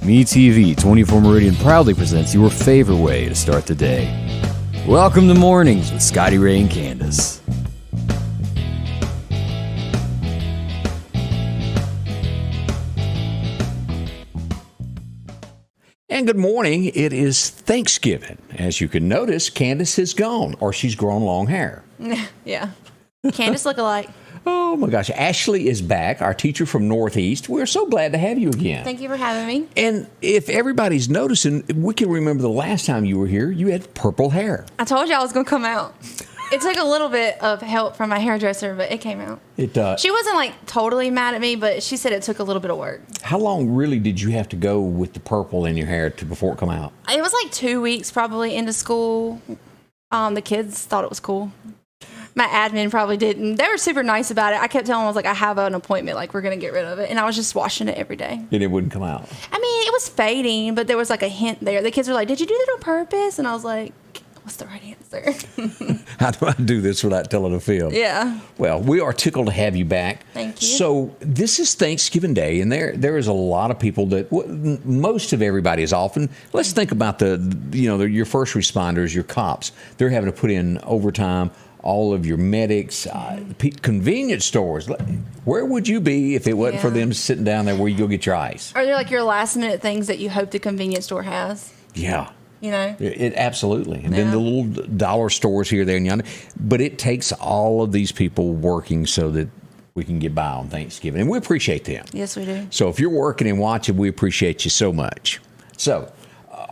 MeTV 24 Meridian proudly presents your favorite way to start the day. Welcome to Mornings with Scotty Ray and Candace. And good morning. It is Thanksgiving. As you can notice, Candace is gone, or she's grown long hair. Yeah. Candace look alike. Oh my gosh. Ashley is back, our teacher from Northeast. We're so glad to have you again. Thank you for having me. And if everybody's noticing, we can remember the last time you were here, you had purple hair. I told you I was going to come out. It took a little bit of help from my hairdresser, but it came out. She wasn't like totally mad at me, but she said it took a little bit of work. How long really did you have to go with the purple in your hair before it come out? It was like 2 weeks probably into school. The kids thought it was cool. My admin probably didn't. They were super nice about it. I kept telling them, I was like, I have an appointment, like we're going to get rid of it. And I was just washing it every day. And it wouldn't come out. I mean, it was fading, but there was like a hint there. The kids were like, did you do that on purpose? And I was like, what's the right answer? How do I do this without telling a fib? Yeah. Well, we are tickled to have you back. Thank you. So this is Thanksgiving Day, and there is a lot of people that most of everybody is off. And let's think about your first responders, your cops. They're having to put in overtime. All of your medics, convenience stores. Where would you be if it wasn't for them sitting down there where you go get your ice? Are there like your last minute things that you hope the convenience store has? Yeah. You know? It absolutely. And then the little dollar stores here, there, and yonder. But it takes all of these people working so that we can get by on Thanksgiving. And we appreciate them. Yes, we do. So if you're working and watching, we appreciate you so much. So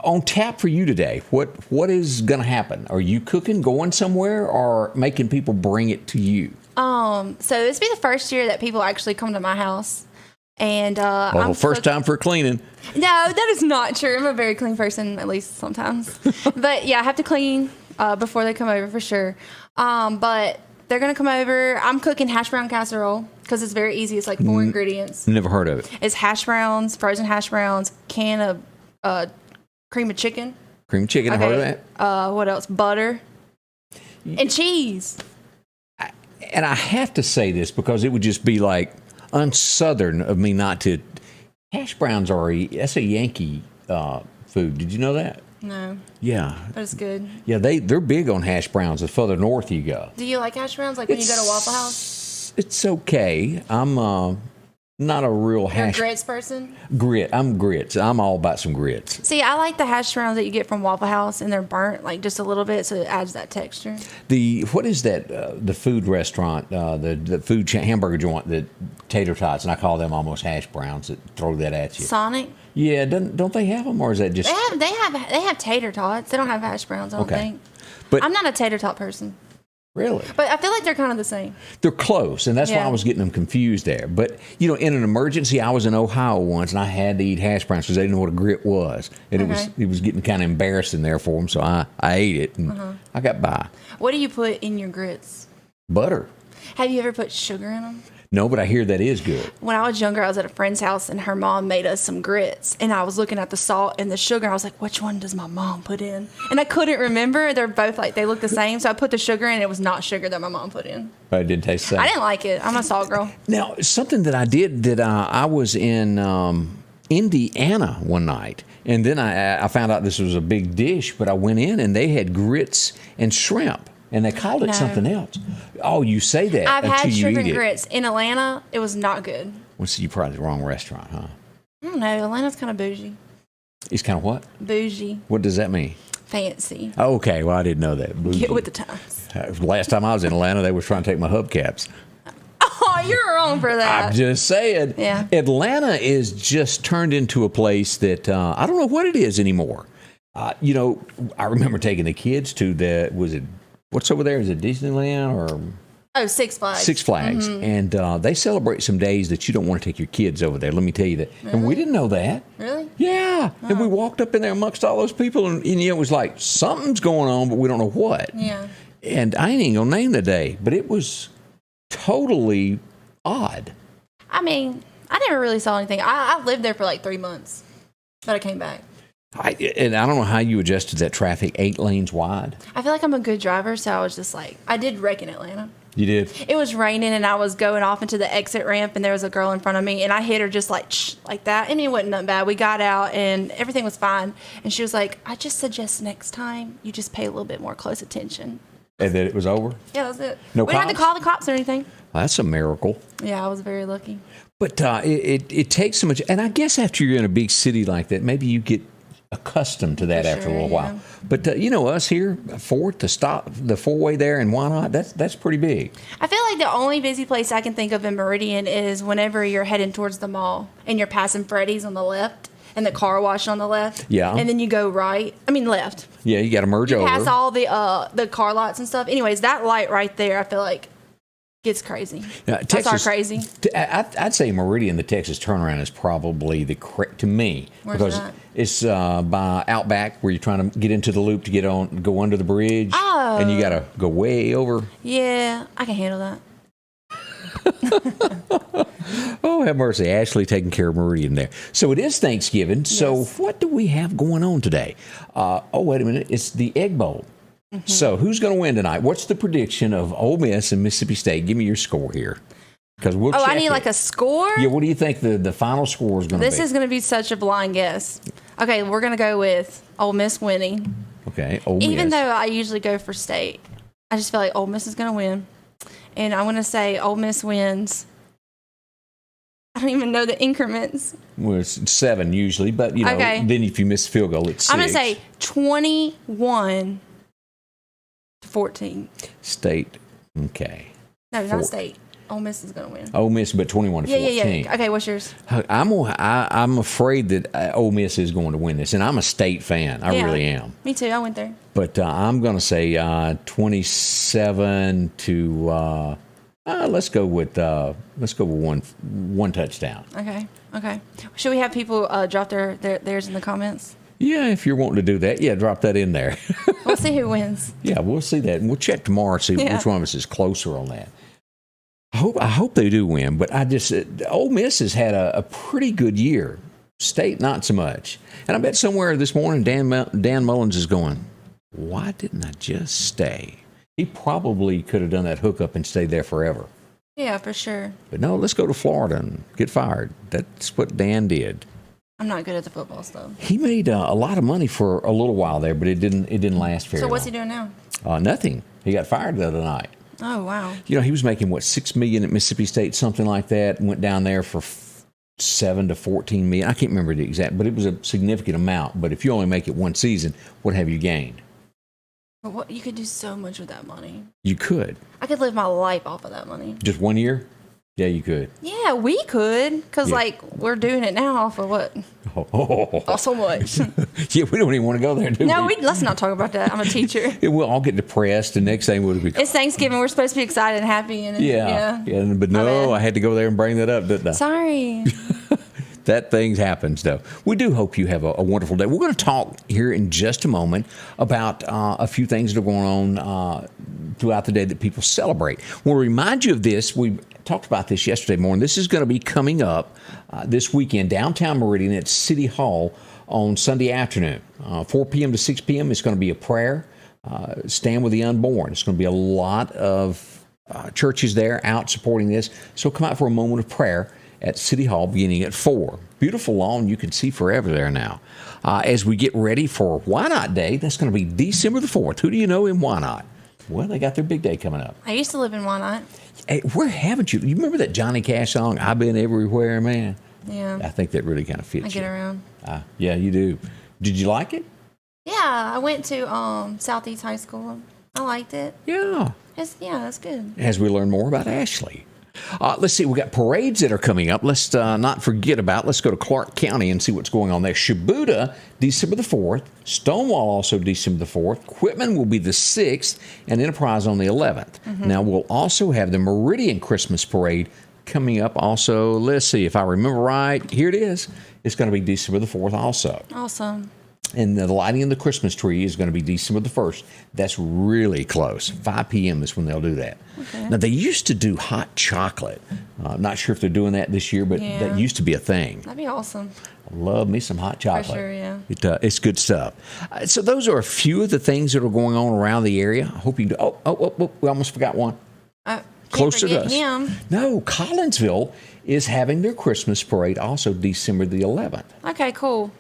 on tap for you today, what is going to happen? Are you cooking, going somewhere, or making people bring it to you? So this will be the first year that people actually come to my house. And first time for cleaning. No, that is not true. I'm a very clean person, at least sometimes. But yeah, I have to clean before they come over for sure. But they're going to come over. I'm cooking Hashbrown Casserole because it's very easy. It's like 4 ingredients. Never heard of it. It's hash browns, frozen hash browns, can of cream of chicken. Cream of chicken, I've heard of that. What else? Butter and cheese. And I have to say this because it would just be like unsouthern of me not to. Hash browns that's a Yankee food. Did you know that? No. Yeah. But it's good. Yeah, they're big on hash browns the further north you go. Do you like hash browns like when you go to Waffle House? It's okay. I'm not a real hash. You're a grits person? I'm grits. I'm all about some grits. See, I like the hash browns that you get from Waffle House, and they're burnt like just a little bit, so it adds that texture. What is that? The food restaurant, the food hamburger joint, the tater tots, and I call them almost hash browns that throw that at you. Sonic. Yeah, don't they have them, or is that just? They have tater tots. They don't have hash browns. I don't think. But I'm not a tater tot person. Really? But I feel like they're kind of the same. They're close, and that's why I was getting them confused there. But, in an emergency, I was in Ohio once, and I had to eat hash browns because they didn't know what a grit was. And it was getting kind of embarrassing there for them, so I ate it, and I got by. What do you put in your grits? Butter. Have you ever put sugar in them? No, but I hear that is good. When I was younger, I was at a friend's house, and her mom made us some grits. And I was looking at the salt and the sugar, and I was like, which one does my mom put in? And I couldn't remember. They're both they look the same. So I put the sugar in, and it was not sugar that my mom put in. But it didn't taste the same. I didn't like it. I'm a salt girl. Now, something that I did I was in Indiana one night, and then I found out this was a big dish, but I went in, and they had grits and shrimp. And they called it something else. Oh, you say that I've until had you sugar eat and grits. In Atlanta, it was not good. Well, so you probably the wrong restaurant, huh? I don't know. Atlanta's kind of bougie. It's kind of what? Bougie. What does that mean? Fancy. Oh, okay. Well, I didn't know that. Bougie. Get with the times. Last time I was in Atlanta, they were trying to take my hubcaps. Oh, you're wrong for that. I'm just saying. Yeah. Atlanta is just turned into a place that I don't know what it is anymore. I remember taking the kids to what's over there? Is it Disneyland or? Oh, Six Flags. Six Flags. Mm-hmm. And they celebrate some days that you don't want to take your kids over there. Let me tell you that. Really? And we didn't know that. Really? Yeah. Oh. And we walked up in there amongst all those people, and it was like something's going on, but we don't know what. Yeah. And I ain't going to name the day, but it was totally odd. I mean, I never really saw anything. I lived there for like 3 months, but I came back. And I don't know how you adjusted that traffic 8 lanes wide. I feel like I'm a good driver, so I was just like, I did wreck in Atlanta. You did? It was raining, and I was going off into the exit ramp, and there was a girl in front of me, and I hit her just like that. I mean, it wasn't nothing bad. We got out, and everything was fine. And she was like, I just suggest next time you just pay a little bit more close attention. And then it was over? Yeah, that was it. No we didn't have to cops? call the cops or anything. That's a miracle. Yeah, I was very lucky. But it takes so much. And I guess after you're in a big city like that, maybe you get accustomed to that For after a sure, little while. yeah. But us here, Fort to stop the four-way there in Wyandotte, that's pretty big. I feel like the only busy place I can think of in Meridian is whenever you're heading towards the mall and you're passing Freddy's on the left and the car wash on the left. Yeah. And then you go left. Yeah, you got to merge over. Pass all the car lots and stuff. Anyways, that light right there, I feel like gets crazy. That's our crazy. I'd say Meridian, the Texas turnaround, is probably the correct to me. Where's because that? it's by Outback, where you're trying to get into the loop to go under the bridge. Oh. And you got to go way over. Yeah, I can handle that. Oh, have mercy. Ashley taking care of Meridian there. So it is Thanksgiving. So Yes. what do we have going on today? Wait a minute. It's the Egg Bowl. Mm-hmm. So who's going to win tonight? What's the prediction of Ole Miss and Mississippi State? Give me your score here. Because we'll check I need it. like a score? Yeah, what do you think the final score is going to be? This is going to be such a blind guess. Okay, we're going to go with Ole Miss winning. Okay, Ole Miss. Even though I usually go for State, I just feel like Ole Miss is going to win. And I'm going to say Ole Miss wins. I don't even know the increments. Well, it's 7 usually, but Okay. then if you miss a field goal, it's 6. I'm going to say 21-14. State. Okay. No, Four. not State. Ole Miss is going to win. Ole Miss, but 21-14. Yeah. Okay, what's yours? I'm afraid that Ole Miss is going to win this, and I'm a State fan. I Yeah. really am. Me too. I went there. But I'm going to say 27 to. Let's go with one touchdown. Okay. Should we have people drop theirs in the comments? Yeah, if you're wanting to do that, drop that in there. We'll see who wins. Yeah, we'll see that, and we'll check tomorrow see Yeah. which one of us is closer on that. I hope they do win, but Ole Miss has had a pretty good year. State not so much, and I bet somewhere this morning Dan Mullins is going, why didn't I just stay? He probably could have done that hookup and stayed there forever. Yeah, for sure. But no, let's go to Florida and get fired. That's what Dan did. I'm not good at the football stuff. He made a lot of money for a little while there, but it didn't last very long. So what's he doing now? Nothing. He got fired the other night. Oh, wow. He was making $6 million at Mississippi State, something like that. Went down there for 7 to 14 million. I can't remember the exact, but it was a significant amount. But if you only make it one season, what have you gained? But you could do so much with that money. You could. I could live my life off of that money. Just 1 year? Yeah, you could. Yeah, we could. Because, we're doing it now for what? Oh, so much. Yeah, we don't even want to go there, do No, we? let's not talk about that. I'm a teacher. We'll all get depressed, and next thing would be... It's Thanksgiving. We're supposed to be excited and happy. And Yeah, but no, I had to go there and bring that up, didn't I? Sorry. That thing happens, though. We do hope you have a wonderful day. We're going to talk here in just a moment about a few things that are going on throughout the day that people celebrate. We'll remind you of this. We talked about this yesterday morning. This is going to be coming up this weekend, downtown Meridian at City Hall on Sunday afternoon, 4 p.m. to 6 p.m. It's going to be a prayer, Stand with the Unborn. It's going to be a lot of churches there out supporting this. So come out for a moment of prayer at City Hall beginning at 4. Beautiful lawn. You can see forever there now. As we get ready for Why Not Day, that's going to be December the 4th. Who do you know in Why Not? Well, they got their big day coming up. I used to live in Wyandotte. Hey, where haven't you? You remember that Johnny Cash song, I've Been Everywhere, Man? Yeah. I think that really kind of fits I you. get around. Yeah, you do. Did you like it? Yeah, I went to Southeast High School. I liked it. Yeah. That's good. As we learn more about Ashley. Let's see, we got parades that are coming up. Let's not forget about, let's go to Clark County and see what's going on there. Shibuda, December the 4th. Stonewall, also December the 4th. Quitman will be the 6th, and Enterprise on the 11th. Mm-hmm. Now, we'll also have the Meridian Christmas Parade coming up also. Let's see, if I remember right, here it is. It's going to be December the 4th also. Awesome. And the lighting of the Christmas tree is going to be December the 1st. That's really close. 5 p.m. is when they'll do that. Okay. Now, they used to do hot chocolate. I'm not sure if they're doing that this year, but that used to be a thing. That'd be awesome. Love me some hot chocolate. For sure, yeah. It's good stuff. So those are a few of the things that are going on around the area. I hope you do. Oh, we almost forgot one. Close to us. Him. No, Collinsville is having their Christmas parade also December the 11th. Okay, cool.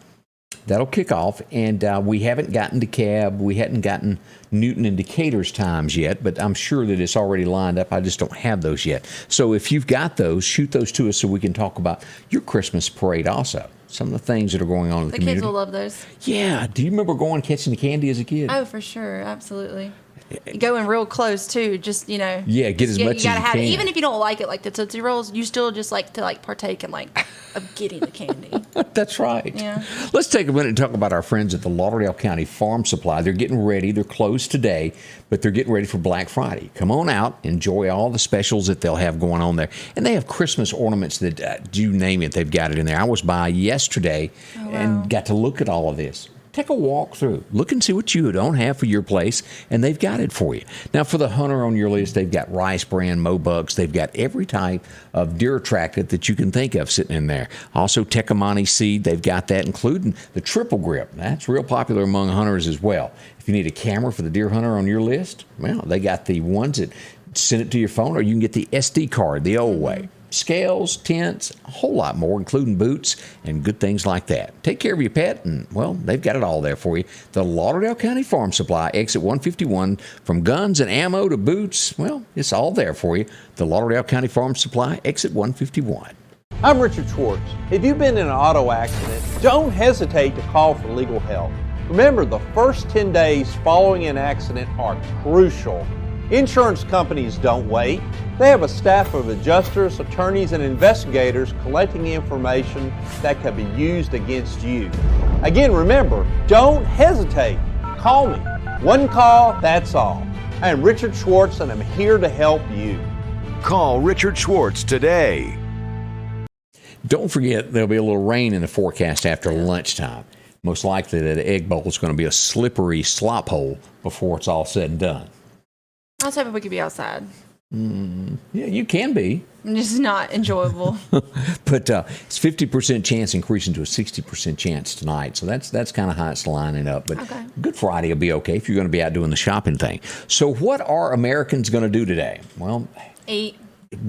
That'll kick off, and we haven't gotten DeKalb. We hadn't gotten Newton and Decatur's times yet, but I'm sure that it's already lined up. I just don't have those yet. So if you've got those, shoot those to us so we can talk about your Christmas parade also. Some of the things that are going on in the community. The kids will love those. Yeah. Do you remember going catching the candy as a kid? Oh, for sure. Absolutely. Going real close too, just Yeah, get as much as you have can. it. Even if you don't like it, like the Tootsie Rolls, you still just like to partake in of getting the candy. That's right. Yeah. Let's take a minute and talk about our friends at the Lauderdale County Farm Supply. They're getting ready. They're closed today, but they're getting ready for Black Friday. Come on out, enjoy all the specials that they'll have going on there, and they have Christmas ornaments that you name it, they've got it in there. I was by yesterday and got to look at all of this. Take a walk through. Look and see what you don't have for your place, and they've got it for you. Now, for the hunter on your list, they've got rice bran, Mobucks. They've got every type of deer attractant that you can think of sitting in there. Also, Tecumani seed, they've got that, including the triple grip. That's real popular among hunters as well. If you need a camera for the deer hunter on your list, well, they got the ones that send it to your phone, or you can get the SD card the old way. Scales, tents, a whole lot more, including boots and good things like that. Take care of your pet, and, well, they've got it all there for you. The Lauderdale County Farm Supply, exit 151, from guns and ammo to boots, well, it's all there for you. The Lauderdale County Farm Supply, exit 151. I'm Richard Schwartz. If you've been in an auto accident, don't hesitate to call for legal help. Remember, the first 10 days following an accident are crucial. Insurance companies don't wait. They have a staff of adjusters, attorneys, and investigators collecting information that can be used against you. Again, remember, don't hesitate. Call me. One call, that's all. I am Richard Schwartz, and I'm here to help you. Call Richard Schwartz today. Don't forget, there'll be a little rain in the forecast after lunchtime. Most likely that Egg Bowl is going to be a slippery slop hole before it's all said and done. I was hoping we could be outside. Yeah, you can be. It's just not enjoyable. But it's 50% chance increasing to a 60% chance tonight. So that's kind of how it's lining up. But Okay. Good Friday will be okay if you're going to be out doing the shopping thing. So what are Americans going to do today? Well, Eat.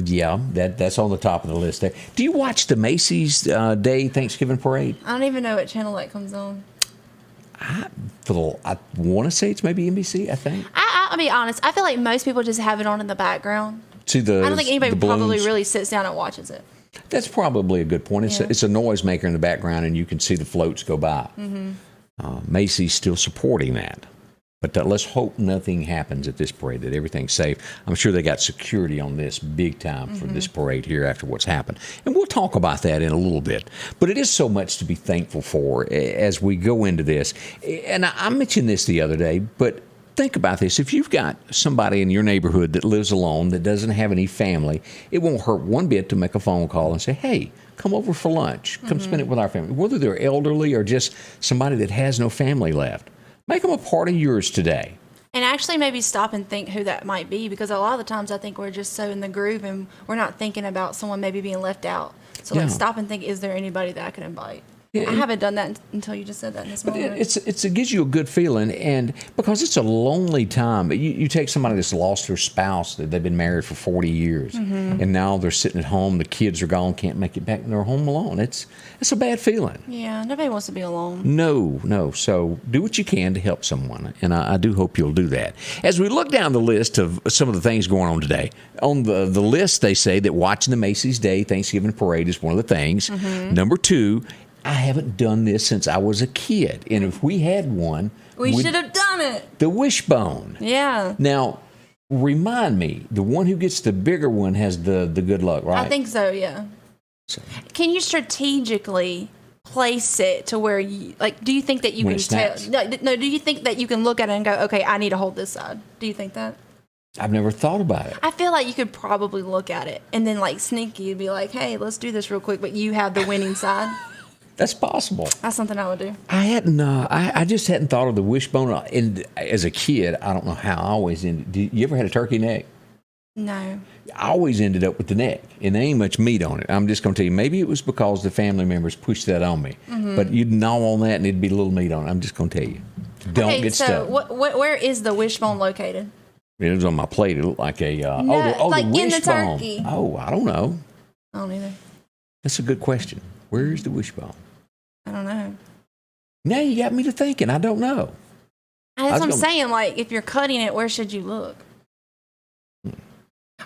yeah, that's on the top of the list there. Do you watch the Macy's Day Thanksgiving Parade? I don't even know what channel that comes on. I want to say it's maybe NBC, I think. I'll be honest. I feel like most people just have it on in the background. See the I don't think anybody the balloons? probably really sits down and watches it. That's probably a good point. It's a noisemaker in the background, and you can see the floats go by. Macy's still supporting that. But let's hope nothing happens at this parade, that everything's safe. I'm sure they got security on this big time for this parade here after what's happened. And we'll talk about that in a little bit. But it is so much to be thankful for as we go into this. And I mentioned this the other day, but think about this. If you've got somebody in your neighborhood that lives alone, that doesn't have any family, it won't hurt one bit to make a phone call and say, hey, come over for lunch. Come spend it with our family. Whether they're elderly or just somebody that has no family left. Make them a part of yours today. And actually maybe stop and think who that might be, because a lot of the times I think we're just so in the groove and we're not thinking about someone maybe being left out. So Yeah. stop and think, is there anybody that I could invite? Yeah, I haven't done that until you just said that in this moment. It gives you a good feeling, and because it's a lonely time. You take somebody that's lost their spouse, that they've been married for 40 years, and now they're sitting at home, the kids are gone, can't make it back, and they're home alone. It's a bad feeling. Yeah, nobody wants to be alone. No. So do what you can to help someone, and I do hope you'll do that. As we look down the list of some of the things going on today, on the list they say that watching the Macy's Day Thanksgiving Parade is one of the things. Number 2, I haven't done this since I was a kid, and if we had one, We should have done it. the Wishbone. Yeah. Now, remind me, the one who gets the bigger one has the good luck, right? I think so, yeah. So- Can you strategically place it to where you, do you think that you When can it snaps? No, do you think that you can look at it and go, okay, I need to hold this side? Do you think that? I've never thought about it. I feel like you could probably look at it and then sneaky be like, hey, let's do this real quick, but you have the winning side. That's possible. That's something I would do. I hadn't. I just hadn't thought of the Wishbone. And as a kid, I don't know how I always ended. You ever had a turkey neck? No. I always ended up with the neck, and there ain't much meat on it. I'm just going to tell you, maybe it was because the family members pushed that on me. But you'd gnaw on that, and it'd be a little meat on it. I'm just going to tell you, don't get so stuck. where is the Wishbone located? It was on my plate. It looked like a like the in the wishbone. turkey. Oh, I don't know. I don't either. That's a good question. Where is the wishbone? I don't know. Now you got me to thinking. I don't know. That's what I'm saying. Like, if you're cutting it, where should you look?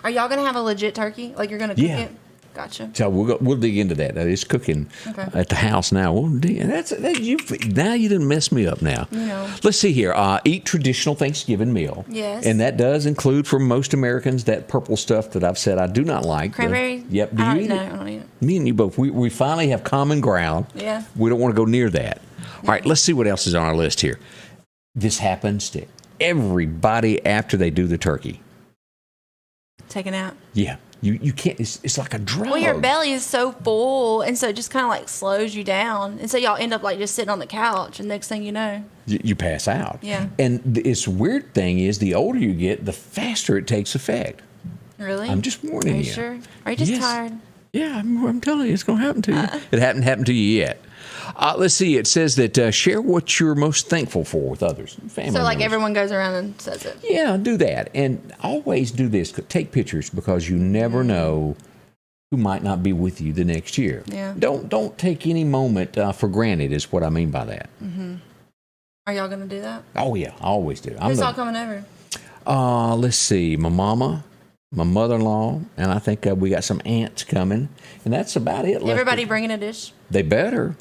Are y'all gonna have a legit turkey? Like, you're gonna cook it? Gotcha. So we'll dig into that. It's cooking at the house now. We'll dig, now you didn't mess me up now. Let's see here. Eat traditional Thanksgiving meal. Yes. And that does include, for most Americans, that purple stuff that I've said I do not like. Cranberry? Yep. Do you eat it? No, I don't eat it. Me and you both. We finally have common ground. Yeah. We don't want to go near that. All right, let's see what else is on our list here. This happens to everybody after they do the turkey. Take a nap. Yeah. You can't, it's like a drug. Well, your belly is so full, and so it just kind of like slows you down. And so y'all end up like just sitting on the couch, and next thing you know, you pass out. Yeah. And this weird thing is, the older you get, the faster it takes effect. Really? I'm just warning you. Are you sure? Are you just tired? Yeah, I'm telling you, it's going to happen to you. It hasn't happened to you yet. Let's see. It says that share what you're most thankful for with others. Family So, like, members. everyone goes around and says it. Yeah, do that. And always do this. Take pictures, because you never know who might not be with you the next year. Yeah. Don't take any moment for granted, is what I mean by that. Mm-hmm. Are y'all going to do that? Oh, yeah. I always do. Who's all coming over? Let's see. My mama, my mother-in-law, and I think we got some aunts coming. And that's about it. Everybody bringing a dish? They better.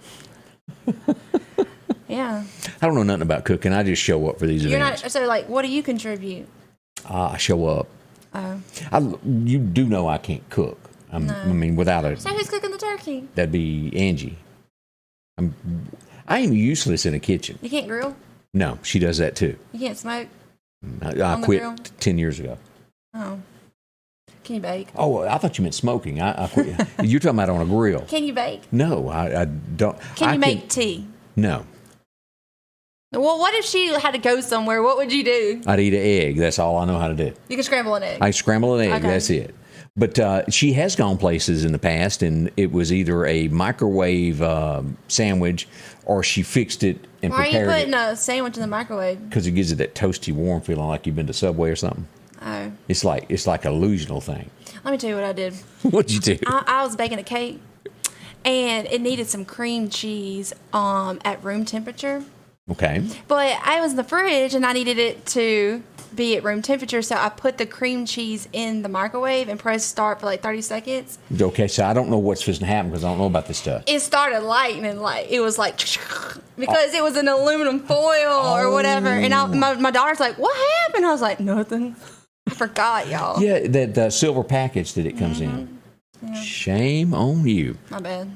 Yeah. I don't know nothing about cooking. I just show up for these events. So, like, what do you contribute? I show up. Oh. You do know I can't cook. I mean, without a... So who's cooking the turkey? That'd be Angie. I am useless in a kitchen. You can't grill? No, she does that too. You can't smoke? I quit 10 years ago. Oh. Can you bake? Oh, I thought you meant smoking. I quit. You're talking about on a grill. Can you bake? No, I don't. Can you make tea? No. Well, what if she had to go somewhere? What would you do? I'd eat an egg. That's all I know how to do. You can scramble an egg. I scramble an egg. Okay. That's it. But she has gone places in the past, and it was either a microwave sandwich, or she fixed it and Why prepared it. Why are you putting a sandwich in the microwave? Because it gives it that toasty, warm feeling, like you've been to Subway or something. Oh. It's like an illusional thing. Let me tell you what I did. What'd you do? I was baking a cake, and it needed some cream cheese at room temperature. Okay. But I was in the fridge, and I needed it to be at room temperature, so I put the cream cheese in the microwave and pressed start for like 30 seconds. Okay, so I don't know what's supposed to happen, because I don't know about this stuff. It started lightning, like it was like because it was an aluminum foil or whatever. And my daughter's like, "What happened?" I was like, "Nothing." I forgot, y'all. Yeah, that silver package that it comes in. Yeah. Shame on you. My bad.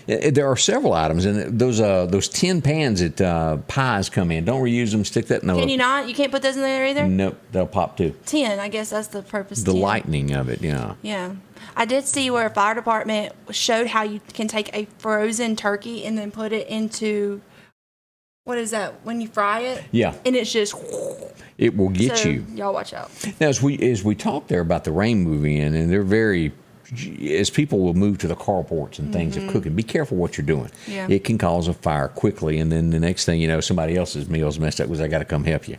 There are several items, and those tin pans that pies come in. Don't reuse them. Stick that in the... Can you not? You can't put those in there either? Nope, they'll pop too. Tin, I guess that's the purpose. The 10. lightning of it, yeah. Yeah. I did see where a fire department showed how you can take a frozen turkey and then put it into... What is that? When you fry it? Yeah. And it's just... It will get you. Y'all watch out. Now, as we talked there about the rain moving in, and they're very... As people will move to the carports and things of cooking, be careful what you're doing. Yeah. It can cause a fire quickly, and then the next thing you know, somebody else's meal's messed up because I got to come help you.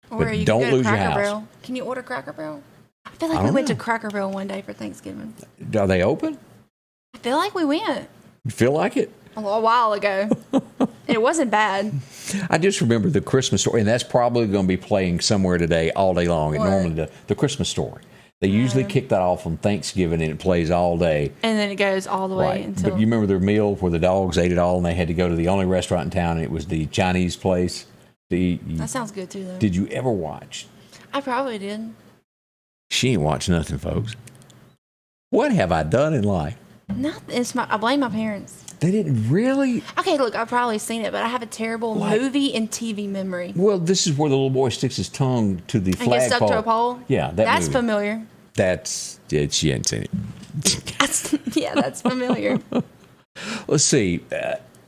Or But you don't can go lose to your Cracker house. Barrel. Can you order Cracker Barrel? I feel like I we don't went know. to Cracker Barrel one day for Thanksgiving. Are they open? I feel like we went You feel like it? a while ago. It wasn't bad. I just remember the Christmas story, and that's probably going to be playing somewhere today all day long. What? Normally the Christmas story. They usually kick that off on Thanksgiving, and it plays all day. And then it goes all the way Right. until... But you remember their meal where the dogs ate it all, and they had to go to the only restaurant in town, and it was the Chinese place to eat. That sounds good, too, though. Did you ever watch? I probably did. She ain't watched nothing, folks. What have I done in life? Nothing. I blame my parents. They didn't really. Okay, look, I've probably seen it, but I have a terrible What? movie and TV memory. Well, this is where the little boy sticks his tongue to the And flagpole. get stuck to a pole? Yeah, That's movie. familiar. She hadn't seen it. That's familiar. Let's see.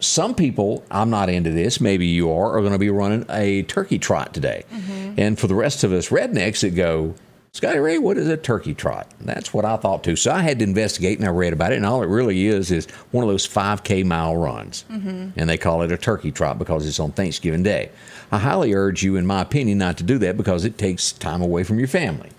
Some people, I'm not into this, maybe you are going to be running a turkey trot today. Mm-hmm. And for the rest of us rednecks that go, Scotty Ray, what is a turkey trot? That's what I thought too. So I had to investigate, and I read about it, and all it really is one of those 5K mile runs. And they call it a turkey trot because it's on Thanksgiving Day. I highly urge you, in my opinion, not to do that because it takes time away from your family.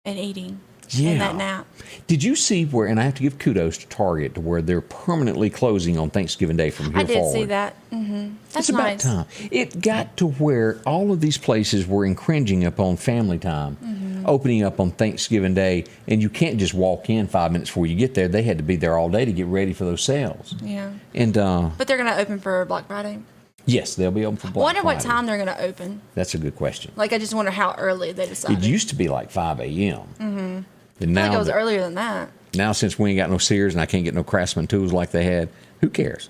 And eating. Yeah. And that nap. Did you see where, and I have to give kudos to Target, to where they're permanently closing on Thanksgiving Day from here forward. I did see that. That's It's about nice. time. It got to where all of these places were infringing upon family time, opening up on Thanksgiving Day, and you can't just walk in 5 minutes before you get there. They had to be there all day to get ready for those sales. Yeah. And But they're going to open for Black Friday. yes, they'll be open for I Black wonder what Friday. time they're going to open. That's a good question. Like, I just wonder how early they decided. It used to be like 5 a.m. And I think now, it was earlier than that. now, since we ain't got no Sears and I can't get no Craftsman tools like they had, who cares?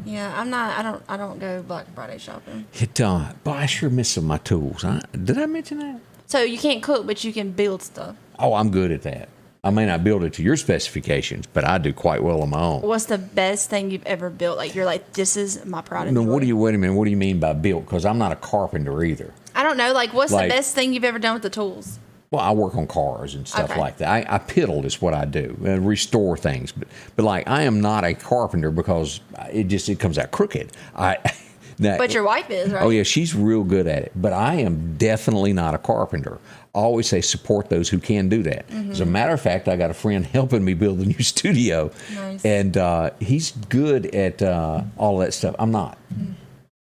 Yeah, I don't go Black Friday shopping. Boy, I sure miss some of my tools. Did I mention that? So you can't cook, but you can build stuff. Oh, I'm good at that. I may not build it to your specifications, but I do quite well on my own. What's the best thing you've ever built? Like, you're like, this is my pride and No, joy. wait a minute. What do you mean by built? Because I'm not a carpenter either. I don't know. Like, what's Like- the best thing you've ever done with the tools? Well, I work on cars and stuff Okay. like that. I piddle is what I do, restore things. But like, I am not a carpenter because it comes out crooked. But your wife is, right? Oh yeah, she's real good at it. But I am definitely not a carpenter. I always say support those who can do that. As a matter of fact, I got a friend helping me build a new studio, Nice. and he's good at all that stuff. I'm not.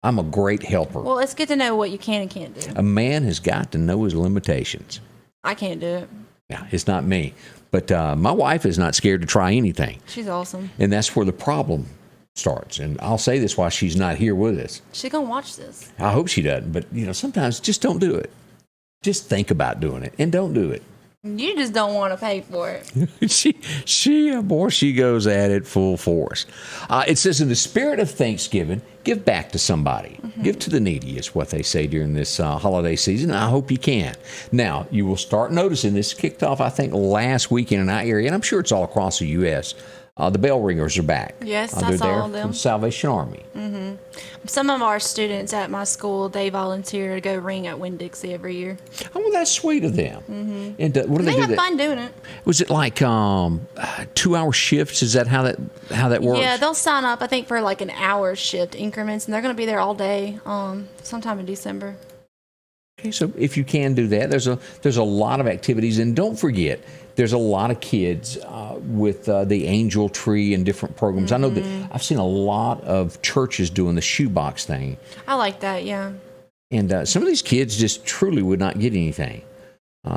I'm a great helper. Well, it's good to know what you can and can't do. A man has got to know his limitations. I can't do it. Yeah, it's not me. But my wife is not scared to try anything. She's awesome. And that's where the problem starts. And I'll say this while she's not here with us. She's going to watch this. I hope she doesn't. But, sometimes just don't do it. Just think about doing it and don't do it. You just don't want to pay for it. she goes at it full force. It says, in the spirit of Thanksgiving, give back to somebody. Give to the needy is what they say during this holiday season. I hope you can. Now, you will start noticing this kicked off, I think, last weekend in our area, and I'm sure it's all across the U.S. The bell ringers are back. Yes, They're I saw there them. from the Salvation Army. Some of our students at my school, they volunteer to go ring at Winn-Dixie every year. Oh, well, that's sweet of them. And what do They they do? have That? fun doing it. Was it like 2-hour shifts? Is that how that works? Yeah, they'll sign up, I think, for like an hour shift increments, and they're going to be there all day sometime in December. Okay, so if you can do that, there's a lot of activities, and don't forget, there's a lot of kids with the Angel Tree and different programs. I know that I've seen a lot of churches doing the shoebox thing, I like that, yeah. and some of these kids just truly would not get anything.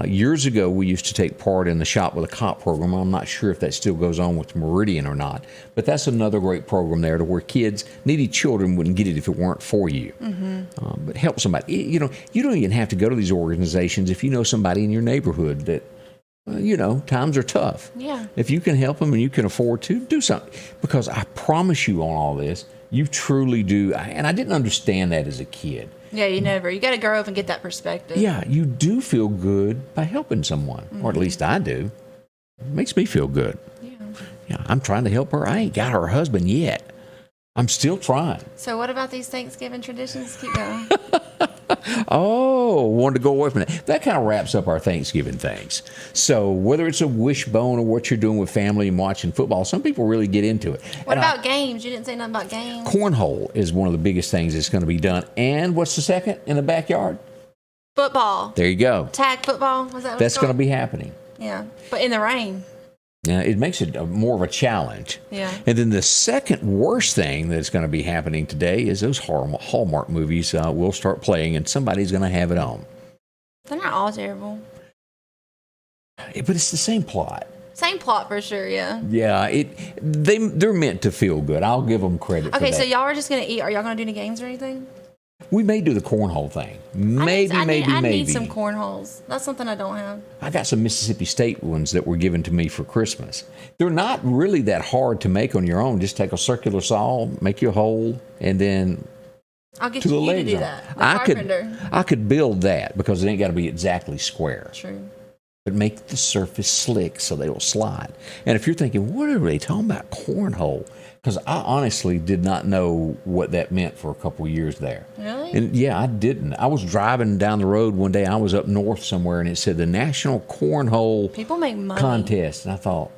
Years ago, we used to take part in the Shop with a Cop program. I'm not sure if that still goes on with Meridian or not, but that's another great program there to where kids, needy children, wouldn't get it if it weren't for you. But help somebody. You don't even have to go to these organizations if you know somebody in your neighborhood that, times are tough. Yeah. If you can help them and you can afford to, do something. Because I promise you on all this, you truly do. And I didn't understand that as a kid. Yeah, you got to grow up and get that perspective. Yeah, you do feel good by helping someone, or at least I do. It makes me feel good. Yeah, I'm trying to help her. I ain't got her husband yet. I'm still trying. So what about these Thanksgiving traditions? Keep going. Oh, wanted to go away from that. That kind of wraps up our Thanksgiving things. So whether it's a wishbone or what you're doing with family and watching football, some people really get into it. What And about games? You didn't say nothing about games. cornhole is one of the biggest things that's going to be done. And what's the second in the backyard? Football. There you go. Tag football. Was that what That's it's going to called? be happening. Yeah, but in the rain. Yeah, it makes it more of a challenge. Yeah. And then the second worst thing that's going to be happening today is those Hallmark movies will start playing, and somebody's going to have it on. They're not all terrible. But it's the same plot. Same plot for sure, yeah. Yeah, they're meant to feel good. I'll give them credit for Okay, that. so y'all are just going to eat. Are y'all going to do any games or anything? We may do the cornhole thing. I Maybe. need some cornholes. That's something I don't have. I got some Mississippi State ones that were given to me for Christmas. They're not really that hard to make on your own. Just take a circular saw, make your hole, and then I'll get to the you to legs do on. that. The carpenter. I could build that because it ain't got to be exactly square. True. but make the surface slick so they will slide. And if you're thinking, what are they talking about, cornhole? Because I honestly did not know what that meant for a couple of years there. Really? And yeah, I didn't. I was driving down the road one day. I was up north somewhere, and it said the National Cornhole People make money. Contest. And I thought,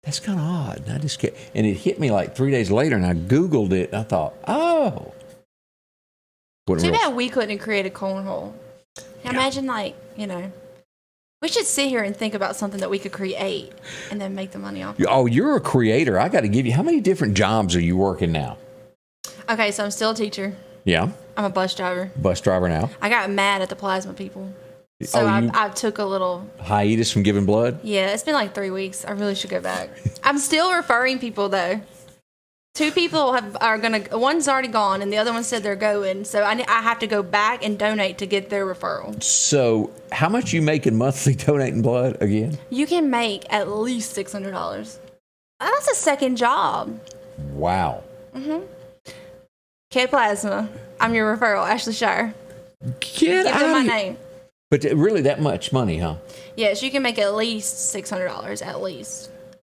that's kind of odd. And I just kept, and it hit me like 3 days later, and I Googled it, and I thought, oh. Too bad we couldn't create a cornhole. Imagine, like, we should sit here and think about something that we could create and then make the money off. Oh, you're a creator. I got to give you, how many different jobs are you working now? Okay, so I'm still a teacher. Yeah. I'm a bus driver. Bus driver now. I got mad at the plasma people. So I took a little hiatus from giving blood? Yeah, it's been like 3 weeks. I really should go back. I'm still referring people, though. 2 people one's already gone, and the other one said they're going. So I have to go back and donate to get their referral. So how much you making monthly donating blood again? You can make at least $600. That's a second job. Wow. Kid Plasma. I'm your referral, Ashley Shier. Give them my name. But really that much money, huh? Yes, you can make at least $600 at least.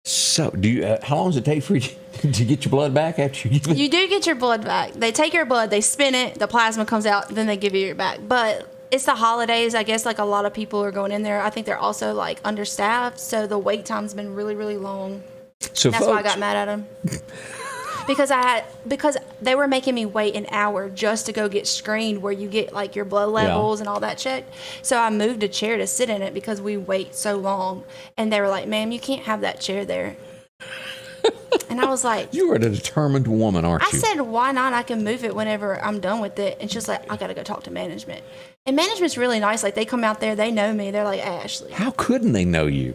So, do you? How long does it take for you to get your blood back after you give it? You do get your blood back. They take your blood, they spin it, the plasma comes out, then they give you your back. But it's the holidays. I guess like a lot of people are going in there. I think they're also like understaffed, so the wait time's been really, really long. So that's why I got mad at them. because they were making me wait an hour just to go get screened, where you get like your blood levels and all that checked. So I moved a chair to sit in it because we wait so long, and they were like, "Ma'am, you can't have that chair there." And I was like, "You are a determined woman, aren't you?" I said, "Why not? I can move it whenever I'm done with it." And she's like, "I got to go talk to management." And management's really nice. Like, they come out there, they know me. They're like, "Hey, Ashley." How couldn't they know you?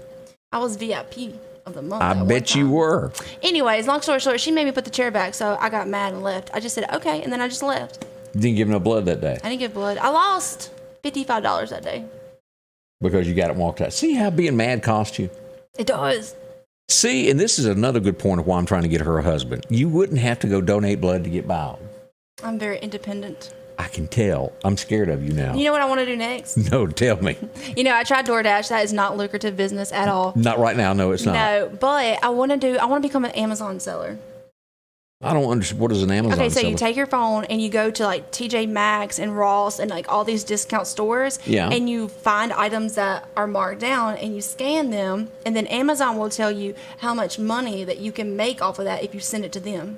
I was VIP of the month. I bet you were. Anyways, long story short, she made me put the chair back, so I got mad and left. I just said, okay, and then I just left. You didn't give no blood that day? I didn't give blood. I lost $55 that day. Because you got it walked out. See how being mad cost you? It does. See, and this is another good point of why I'm trying to get her a husband. You wouldn't have to go donate blood to get Mauled. I'm very independent. I can tell. I'm scared of you now. You know what I want to do next? No, tell me. I tried DoorDash. That is not lucrative business at all. Not right now. No, it's not. No, but I want to become an Amazon seller. I don't understand. What is an Amazon seller? Okay, so you take your phone and you go to like TJ Maxx and Ross and like all these discount stores. Yeah. And you find items that are marked down and you scan them. And then Amazon will tell you how much money that you can make off of that if you send it to them.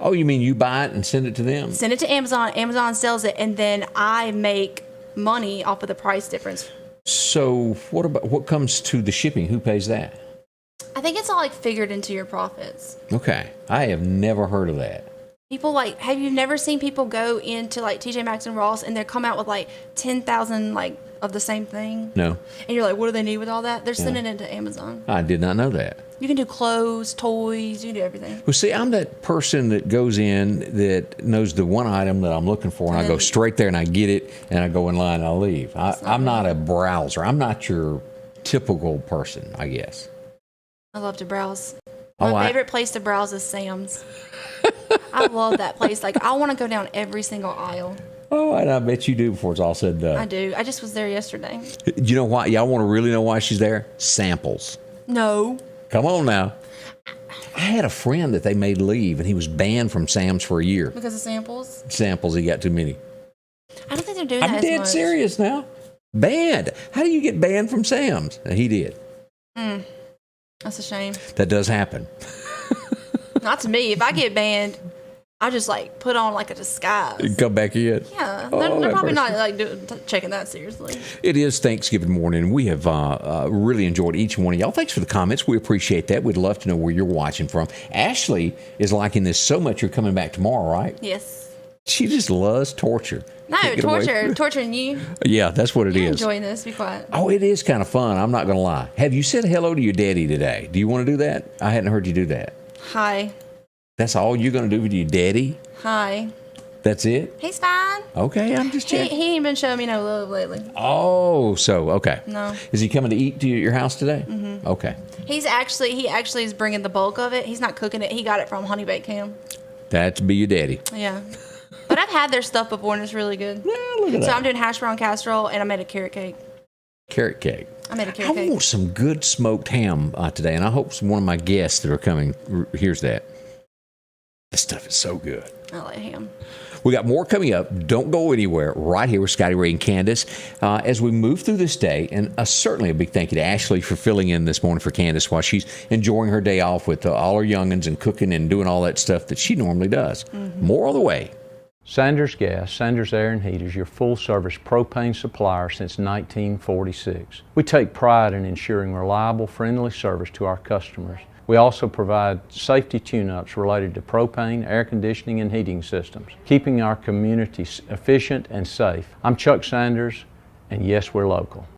Oh, you mean you buy it and send it to them? Send it to Amazon. Amazon sells it, and then I make money off of the price difference. So what comes to the shipping? Who pays that? I think it's all like figured into your profits. Okay. I have never heard of that. People have you never seen people go into like TJ Maxx and Ross and they come out with like 10,000 like of the same thing? No. And you're like, what do they need with all that? They're sending it to Amazon. I did not know that. You can do clothes, toys, you can do everything. Well, see, I'm that person that goes in that knows the one item that I'm looking for, and I go straight there and I get it, and I go in line and I leave. I'm not a browser. I'm not your typical person, I guess. I love to browse. My favorite place to browse is Sam's. I love that place. Like, I want to go down every single aisle. Oh, and I bet you do before it's all said and done. I do. I just was there yesterday. You know why? Y'all want to really know why she's there? Samples. No. Come on now. I had a friend that they made leave, and he was banned from Sam's for a year. Because of samples? Samples, he got too many. I don't think they're doing that I'm as dead much. serious now. Banned. How do you get banned from Sam's? And he did. That's a shame. That does happen. Not to me. If I get banned, I just like put on like a disguise. You come back in. Yeah, Oh, they're probably not like checking that seriously. It is Thanksgiving morning. We have really enjoyed each one of y'all. Thanks for the comments. We appreciate that. We'd love to know where you're watching from. Ashley is liking this so much. You're coming back tomorrow, right? Yes. She just loves torture. No, torturing you. Yeah, that's what it You're is. enjoying this. Be quiet. Oh, it is kind of fun. I'm not going to lie. Have you said hello to your daddy today? Do you want to do that? I hadn't heard you do that. Hi. That's all you're going to do with your daddy? Hi. That's it? He's fine. Okay, I'm just checking. He ain't been showing me no love lately. Oh, so, okay. No. Is he coming to eat to your house today? Mm-hmm. Okay. He actually is bringing the bulk of it. He's not cooking it. He got it from Honey Baked Ham. That'd be your daddy. Yeah. But I've had their stuff before, and it's really good. Yeah, look at that. So I'm doing Hashbrown Casserole, and I made a carrot cake. Carrot cake. I made a carrot cake. I want some good smoked ham today, and I hope one of my guests that are coming hears that. This stuff is so good. I like ham. We got more coming up. Don't go anywhere. Right here with Scotty Ray and Candace. As we move through this day, and certainly a big thank you to Ashley for filling in this morning for Candace while she's enjoying her day off with all her youngins and cooking and doing all that stuff that she normally does. Mm-hmm. More on the way. Sanders Gas, Sanders Air and Heat is your full-service propane supplier since 1946. We take pride in ensuring reliable, friendly service to our customers. We also provide safety tune-ups related to propane, air conditioning, and heating systems, keeping our community efficient and safe. I'm Chuck Sanders, and yes, we're local.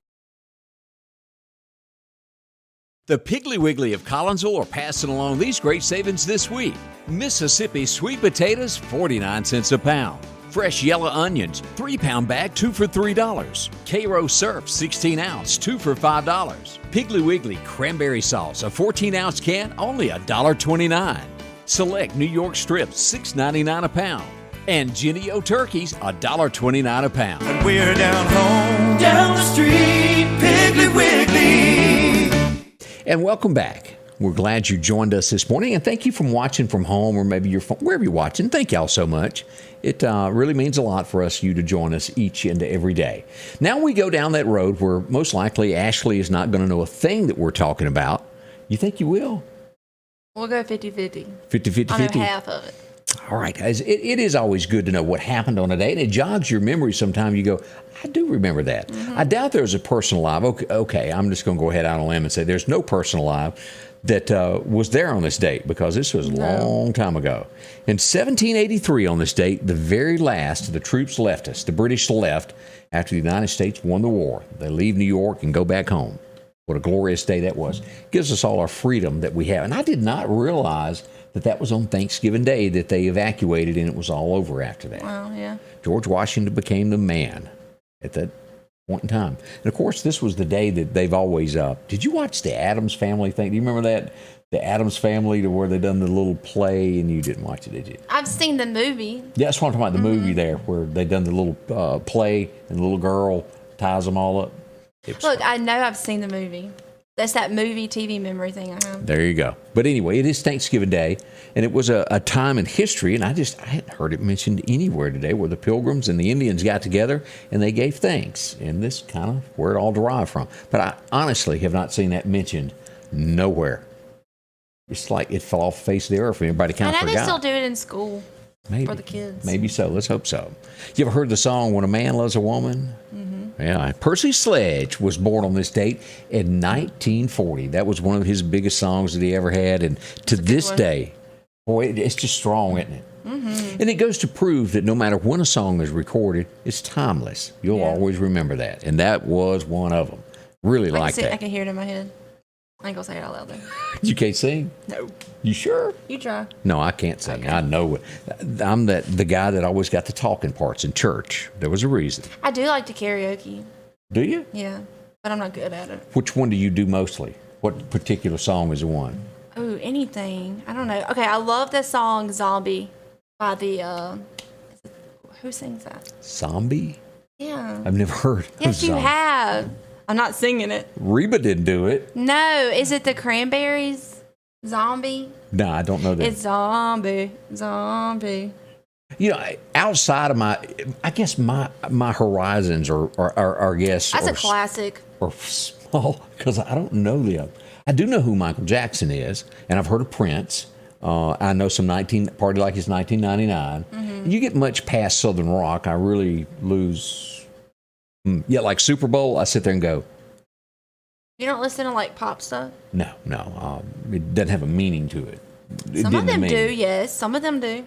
The Piggly Wiggly of Collinsville are passing along these great savings this week. Mississippi sweet potatoes, 49 cents a pound. Fresh yellow onions, 3-pound bag, 2 for $3. Cairo Surf, 16 ounce, 2 for $5. Piggly Wiggly cranberry sauce, a 14-ounce can, only $1.29. Select New York strips, $6.99 a pound. And Jenny-O turkeys, $1.29 a pound. When we're down home, down the street, Piggly Wiggly. And welcome back. We're glad you joined us this morning, and thank you for watching from home or maybe your phone, wherever you're watching. Thank y'all so much. It really means a lot for you to join us each and every day. Now we go down that road where most likely Ashley is not going to know a thing that we're talking about. You think you will? We'll go 50-50. 50-50? I know half of it. All right, guys. It is always good to know what happened on a day, and it jogs your memory sometime. You go, I do remember that. Mm-hmm. I doubt there's a person alive. Okay, I'm just going to go ahead out on a limb and say there's no person alive that was there on this date, because this was a long time ago. In 1783 on this date, the very last of the troops left us. The British left after the United States won the war. They leave New York and go back home. What a glorious day that was. Gives us all our freedom that we have. And I did not realize that was on Thanksgiving Day that they evacuated, and it was all over after that. Wow, yeah. George Washington became the man at that point in time. And, of course, this was the day that they've always did you watch the Addams Family thing? Do you remember that? The Addams Family, to where they done the little play, and you didn't watch it, did you? I've seen the movie. Yeah, that's what I'm talking about, the movie there, where they done the little play, and the little girl ties them all up. Look, I know I've seen the movie. That's that movie TV memory thing I have. There you go. But anyway, it is Thanksgiving Day, and it was a time in history, and I hadn't heard it mentioned anywhere today, where the Pilgrims and the Indians got together and they gave thanks. And this kind of where it all derived from. But I honestly have not seen that mentioned nowhere. It's like it fell off the face of the earth, and everybody kind of forgot. I know they still do it in school. Maybe. For the kids. Maybe so. Let's hope so. You ever heard the song, When a Man Loves a Woman? Mm-hmm. Yeah. Percy Sledge was born on this date in 1940. That was one of his biggest songs that he ever had. And to this day, boy, it's just strong, isn't it? Mm-hmm. And it goes to prove that no matter when a song is recorded, it's timeless. You'll always remember that. And that was one of them. Really like that. I can hear it in my head. I ain't going to say it out loud, though. You can't sing? No. You sure? You try. No, I can't sing. Okay. I know it. I'm the guy that always got the talking parts in church. There was a reason. I do like to karaoke. Do you? Yeah, but I'm not good at it. Which one do you do mostly? What particular song is the one? Oh, anything. I don't know. Okay, I love the song Zombie by the, who sings that? Zombie? Yeah. I've never heard of Yes, you Zombie. have. I'm not singing it. Reba didn't do it. No, is it the Cranberries? Zombie? No, I don't know that. It's Zombie. You know, outside of I guess my horizons are I guess. That's a classic. Or small, because I don't know them. I do know who Michael Jackson is, and I've heard of Prince. I know some Party Like It's 1999. Mm-hmm. You get much past Southern rock, I really lose. Yeah, like Super Bowl, I sit there and go. You don't listen to like pop stuff? No. It doesn't have a meaning to it. Some of them do, yes. Some of them do.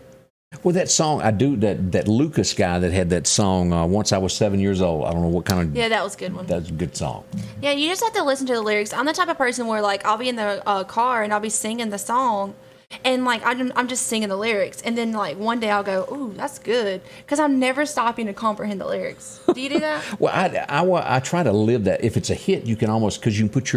Well, that song, I do, that Lucas guy that had that song, Once I Was 7 Years Old. I don't know what kind of. Yeah, that was a good one. That's a good song. Yeah, you just have to listen to the lyrics. I'm the type of person where, like, I'll be in the car and I'll be singing the song. And, like, I'm just singing the lyrics. And then, like, one day I'll go, ooh, that's good. Because I'm never stopping to comprehend the lyrics. Do you do that? Well, I try to live that. If it's a hit, you can almost, because you can put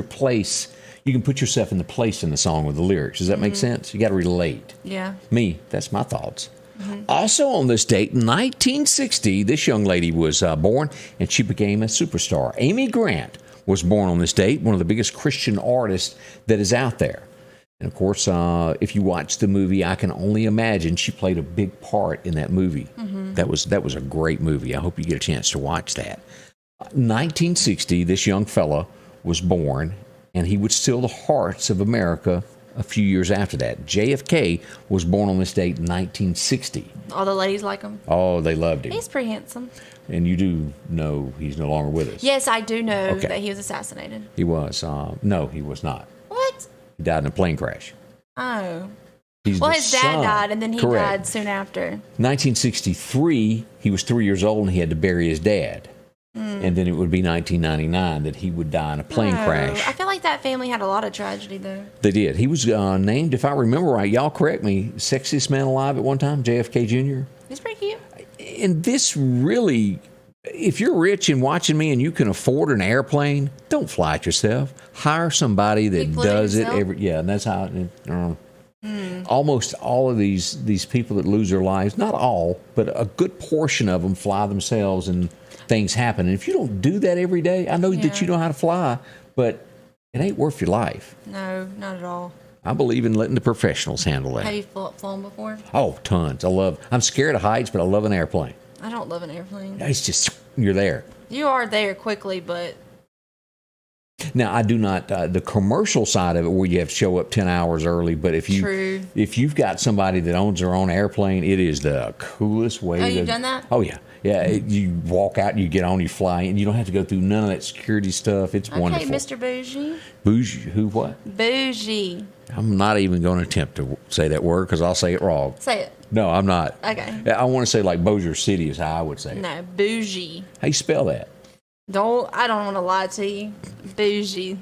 yourself in the place in the song with the lyrics. Does that make sense? You got to relate. Yeah. Me, that's my thoughts. Mm-hmm. Also on this date, 1960, this young lady was born, and she became a superstar. Amy Grant was born on this date, one of the biggest Christian artists that is out there. And of course, if you watch the movie, I Can Only Imagine, she played a big part in that movie. That was a great movie. I hope you get a chance to watch that. 1960, this young fella was born, and he would steal the hearts of America a few years after that. JFK was born on this date in 1960. All the ladies like him. Oh, they loved him. He's pretty handsome. And you do know he's no longer with us. Yes, I do know that he was assassinated. He was. No, he was not. What? He died in a plane crash. Oh. His dad died, and then he died soon after. 1963, he was 3 years old, and he had to bury his dad. And then it would be 1999 that he would die in a plane crash. I feel like that family had a lot of tragedy, though. They did. He was named, if I remember right, y'all correct me, sexiest man alive at one time, JFK Jr. He's pretty cute. And this really, if you're rich and watching me and you can afford an airplane, don't fly it yourself. Hire somebody that does it every. Yeah, and that's how. Almost all of these people that lose their lives, not all, but a good portion of them fly themselves, and things happen. And if you don't do that every day, I know that you know how to fly, but it ain't worth your life. No, not at all. I believe in letting the professionals handle that. Have you flown before? Oh, tons. I'm scared of heights, but I love an airplane. I don't love an airplane. It's just, you're there. You are there quickly, but... Now, I do not, the commercial side of it where you have to show up 10 hours early, but if you've got somebody that owns their own airplane, it is the coolest way. Oh, you've done that? Oh, yeah. Yeah, you walk out, you get on, you fly, and you don't have to go through none of that security stuff. It's wonderful. Okay, Mr. Bougie. Bougie? Who, what? Bougie. I'm not even going to attempt to say that word because I'll say it wrong. Say it. No, I'm not. Okay. I want to say like Bossier City is how I would say it. No, bougie. How you spell that? I don't want to lie to you. Bougie.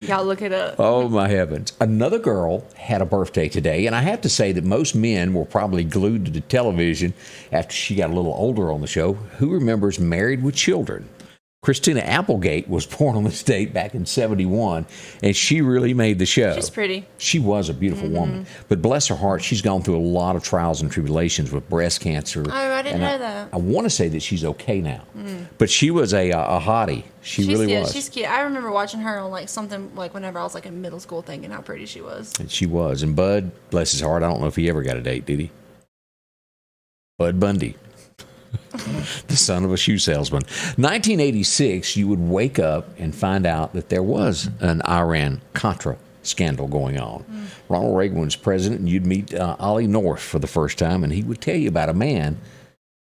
Y'all look it up. Oh, my heavens. Another girl had a birthday today, and I have to say that most men were probably glued to the television after she got a little older on the show. Who remembers Married with Children? Christina Applegate was born on this date back in 1971, and she really made the show. She's pretty. She was a beautiful woman. But bless her heart, she's gone through a lot of trials and tribulations with breast cancer. Oh, I didn't know that. I want to say that she's okay now. But she was a hottie. She really was. She's cute. I remember watching her on like something like whenever I was like in middle school thinking how pretty she was. And she was. And Bud, bless his heart, I don't know if he ever got a date, did he? Bud Bundy. The son of a shoe salesman. 1986, you would wake up and find out that there was an Iran-Contra scandal going on. Ronald Reagan was president, and you'd meet Ollie North for the first time, and he would tell you about a man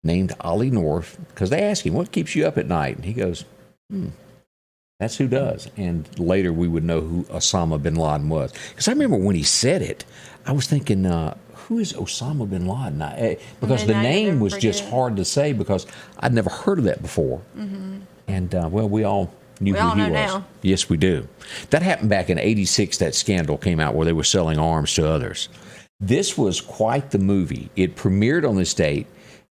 named Ollie North, because they asked him, what keeps you up at night? And he goes, that's who does. And later we would know who Osama bin Laden was. Because I remember when he said it, I was thinking, who is Osama bin Laden? Because the name was just hard to say because I'd never heard of that before. And, well, we all knew who he was. Now. Yes, we do. That happened back in 86. That scandal came out where they were selling arms to others. This was quite the movie. It premiered on this date.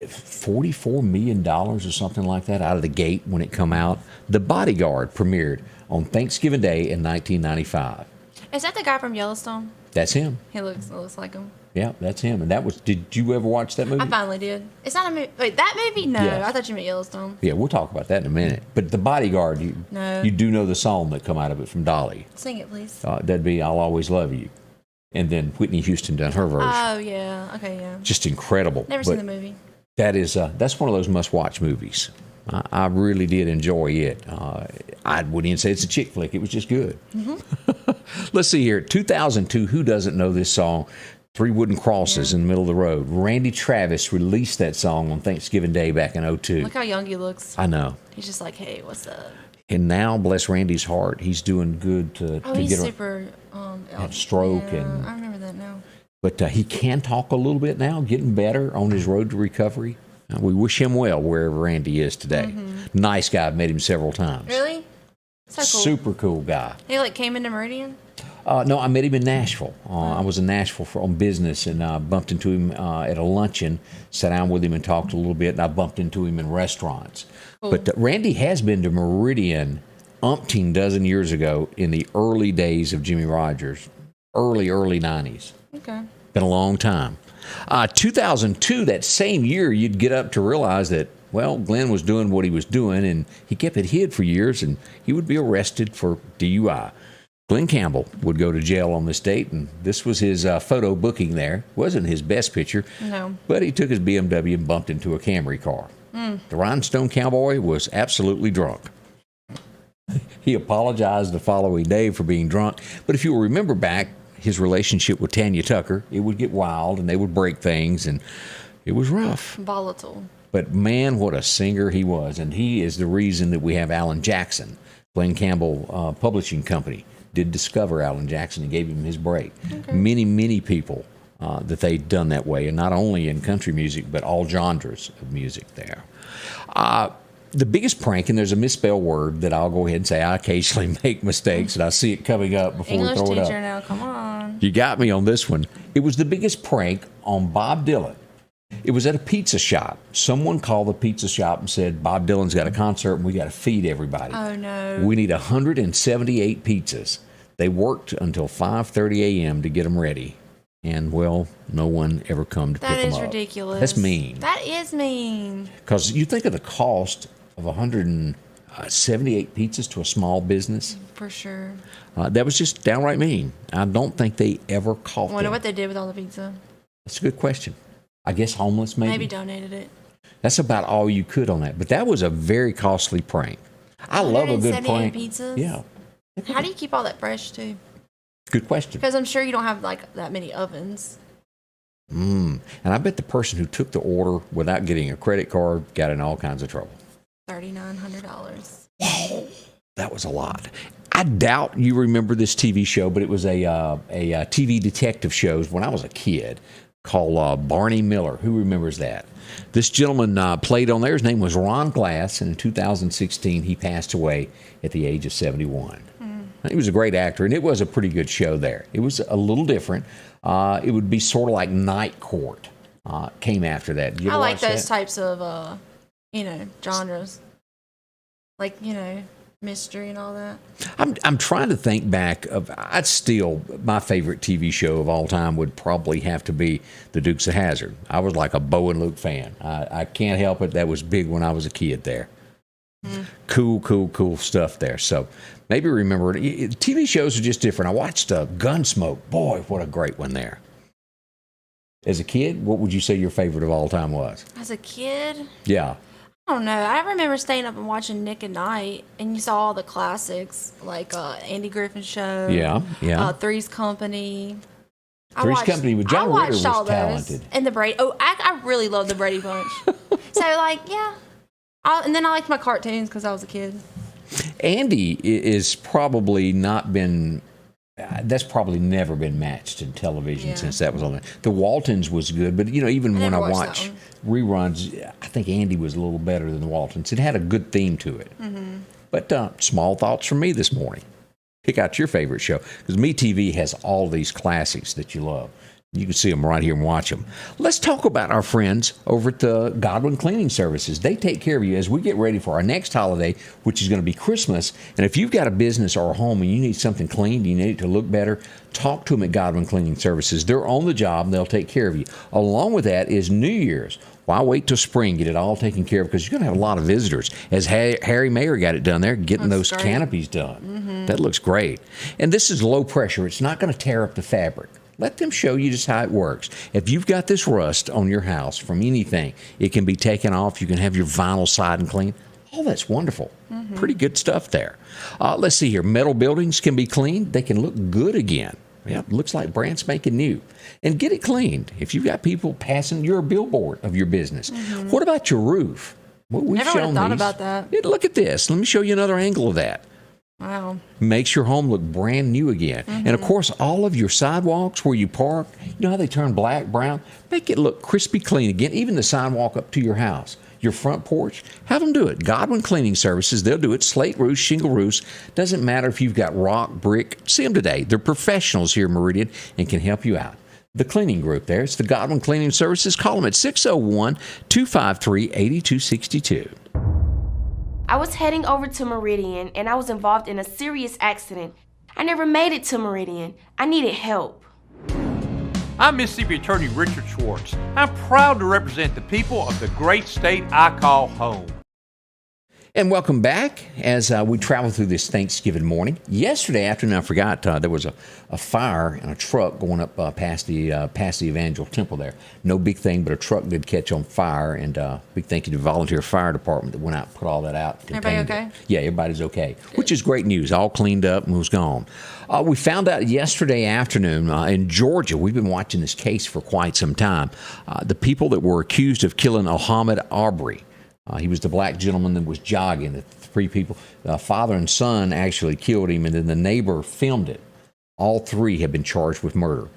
$44 million or something like that out of the gate when it come out. The Bodyguard premiered on Thanksgiving Day in 1995. Is that the guy from Yellowstone? That's him. He looks like him. Yeah, that's him. And that was, did you ever watch that movie? I finally did. It's not a movie. Wait, that movie? No, Yes. I thought you meant Yellowstone. Yeah, we'll talk about that in a minute. But The Bodyguard, you do know the song that come out of it from Dolly. Sing it, please. That'd be I'll Always Love You. And then Whitney Houston done her version. Oh, yeah. Okay, yeah. Just incredible. Never seen the movie. That is, that's one of those must-watch movies. I really did enjoy it. I wouldn't even say it's a chick flick. It was just good. Let's see here. 2002, who doesn't know this song? Three Wooden Crosses in the Middle of the Road. Randy Travis released that song on Thanksgiving Day back in 2002. Look how young he looks. I know. He's just like, hey, what's up? And now, bless Randy's heart, he's doing good to he's get super. had a stroke. Yeah, and I remember that now. But he can talk a little bit now, getting better on his road to recovery. We wish him well wherever Randy is today. Nice guy. I've met him several times. Really? So cool. Super cool guy. He like came into Meridian? No, I met him in Nashville. I was in Nashville on business, and I bumped into him at a luncheon, sat down with him and talked a little bit, and I bumped into him in restaurants. Cool. But Randy has been to Meridian umpteen dozen years ago in the early days of Jimmy Rogers, early 90s. Okay. Been a long time. 2002, that same year, you'd get up to realize that Well, Glenn was doing what he was doing, and he kept it hid for years, and he would be arrested for DUI. Glenn Campbell would go to jail on this date, and this was his photo booking there. Wasn't his best picture, No. but he took his BMW and bumped into a Camry car. The Rhinestone Cowboy was absolutely drunk. He apologized the following day for being drunk, but if you'll remember back, his relationship with Tanya Tucker, it would get wild, and they would break things, and it was rough. Volatile. But man, what a singer he was, and he is the reason that we have Alan Jackson. Glenn Campbell Publishing Company did discover Alan Jackson and gave him his break. Okay. Many people that they'd done that way, and not only in country music, but all genres of music there. The biggest prank, and there's a misspelled word that I'll go ahead and say I occasionally make mistakes, and I see it coming up before English we throw it up. teacher now, come on. You got me on this one. It was the biggest prank on Bob Dylan. It was at a pizza shop. Someone called the pizza shop and said, Bob Dylan's got a concert and we got to feed everybody. Oh, no. We need 178 pizzas. They worked until 5:30 a.m. to get them ready. And, well, no one ever come to pick them up. That is ridiculous. That's mean. That is mean. Because you think of the cost of 178 pizzas to a small business. For sure. That was just downright mean. I don't think they ever caught I wonder them. what they did with all the pizza. That's a good question. I guess homeless maybe. Maybe donated it. That's about all you could on that. But that was a very costly prank. I love a good 178 prank. pizzas? Yeah. How do you keep all that fresh, too? Good question. Because I'm sure you don't have, like, that many ovens. And I bet the person who took the order without getting a credit card got in all kinds of trouble. $3,900. That was a lot. I doubt you remember this TV show, but it was a TV detective show when I was a kid called Barney Miller. Who remembers that? This gentleman played on there. His name was Ron Glass, and in 2016 he passed away at the age of 71. He was a great actor, and it was a pretty good show there. It was a little different. It would be sort of like Night Court. Came after that. Did you ever I like watch those that? types of, genres. Like, mystery and all that. I'm trying to think back of. I'd still my favorite TV show of all time would probably have to be The Dukes of Hazzard. I was like a Bo and Luke fan. I can't help it. That was big when I was a kid there. Cool stuff there. So maybe remember it. TV shows are just different. I watched Gunsmoke. Boy, what a great one there. As a kid, what would you say your favorite of all time was? As a kid, Yeah. I don't know. I remember staying up and watching Nick at Night, and you saw all the classics, like Andy Griffin Show. Yeah. Three's Company. Three's Company with John Ritter was all those. talented. And the Brady. Oh, I really love the Brady Bunch. So, yeah. And then I liked my cartoons because I was a kid. Andy is probably not been. That's probably never been matched in television since that was on there. The Waltons was good, but even when I never watch watched reruns, I think Andy was a little better than the Waltons. It had a good theme to it. But small thoughts from me this morning. Pick out your favorite show because MeTV has all these classics that you love. You can see them right here and watch them. Let's talk about our friends over at the Goblin Cleaning Services. They take care of you as we get ready for our next holiday, which is going to be Christmas. And if you've got a business or a home and you need something cleaned, you need it to look better, talk to them at Goblin Cleaning Services. They're on the job and they'll take care of you. Along with that is New Year's. Why wait till spring? Get it all taken care of because you're going to have a lot of visitors. As Harry Mayer got it done there, getting those canopies done. That looks great. And this is low pressure. It's not going to tear up the fabric. Let them show you just how it works. If you've got this rust on your house from anything, it can be taken off. You can have your vinyl siding clean. Oh, that's wonderful. Pretty good stuff there. Let's see here. Metal buildings can be cleaned. They can look good again. Yeah, looks like brand spanking new. And get it cleaned. If you've got people passing, you're a billboard of your business. What about your roof? Well, we've Never would have shown thought these. about that. Yeah, look at this. Let me show you another angle of that. Wow. Makes your home look brand new again. And of course, all of your sidewalks where you park, you know how they turn black, brown? Make it look crispy clean again, even the sidewalk up to your house. Your front porch, have them do it. Godwin Cleaning Services, they'll do it. Slate roofs, shingle roofs. Doesn't matter if you've got rock, brick. See them today. They're professionals here in Meridian and can help you out. The cleaning group there, it's the Godwin Cleaning Services. Call them at 601-253-8262. I was heading over to Meridian and I was involved in a serious accident. I never made it to Meridian. I needed help. I'm Mississippi Attorney Richard Schwartz. I'm proud to represent the people of the great state I call home. And welcome back as we travel through this Thanksgiving morning. Yesterday afternoon, I forgot, there was a fire in a truck going up past the Evangel Temple there. No big thing, but a truck did catch on fire, and big thank you to the volunteer fire department that went out and put all that out. Everybody okay? Yeah, everybody's okay, which is great news. All cleaned up and was gone. We found out yesterday afternoon in Georgia, we've been watching this case for quite some time, the people that were accused of killing Ahmaud Arbery. He was the black gentleman that was jogging. The three people, father and son, actually killed him, and then the neighbor filmed it. All three have been charged with murder.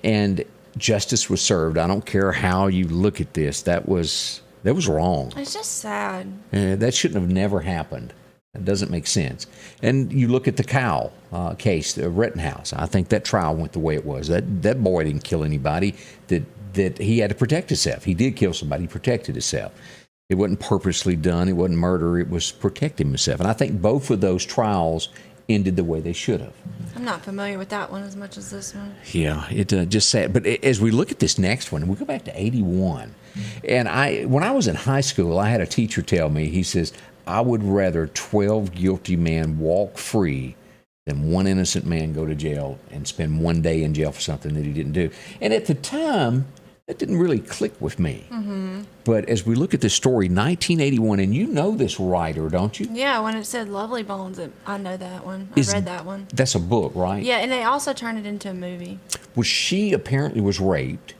And justice was served. I don't care how you look at this. That was wrong. It's just sad. That shouldn't have never happened. That doesn't make sense. And you look at the Cowell case, the Rittenhouse. I think that trial went the way it was. That boy didn't kill anybody. That he had to protect himself. He did kill somebody. He protected himself. It wasn't purposely done. It wasn't murder. It was protecting himself. And I think both of those trials ended the way they should have. I'm not familiar with that one as much as this one. Yeah, it just sad. But as we look at this next one, we go back to 81. And when I was in high school, I had a teacher tell me, he says, I would rather 12 guilty men walk free than one innocent man go to jail and spend one day in jail for something that he didn't do. And at the time, that didn't really click with me. Mm-hmm. But as we look at this story, 1981, and you know this writer, don't you? Yeah, when it said Lovely Bones, I know that one. I read that one. That's a book, right? Yeah, and they also turned it into a movie. Well, she apparently was raped,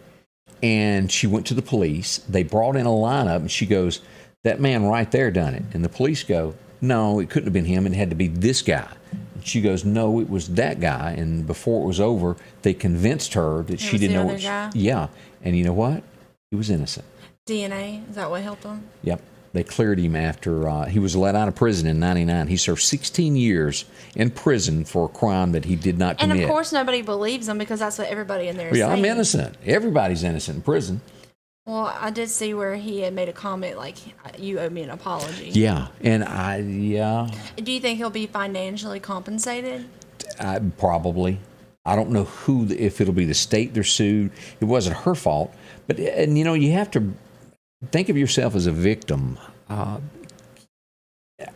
and she went to the police. They brought in a lineup, and she goes, that man right there done it. And the police go, no, it couldn't have been him. It had to be this guy. And she goes, no, it was that guy. And before it was over, they convinced her that she didn't know what yeah. And you know what? He was innocent. DNA, is that what helped him? Yep. They cleared him after he was let out of prison in 99. He served 16 years in prison for a crime that he did not commit. And of course, nobody believes him because that's what everybody in there is saying. I'm innocent. Everybody's innocent in prison. Well, I did see where he had made a comment like, you owe me an apology. Yeah. And Do you think he'll be financially compensated? Probably. I don't know if it'll be the state they're sued. It wasn't her fault. But, and you know, you have to think of yourself as a victim.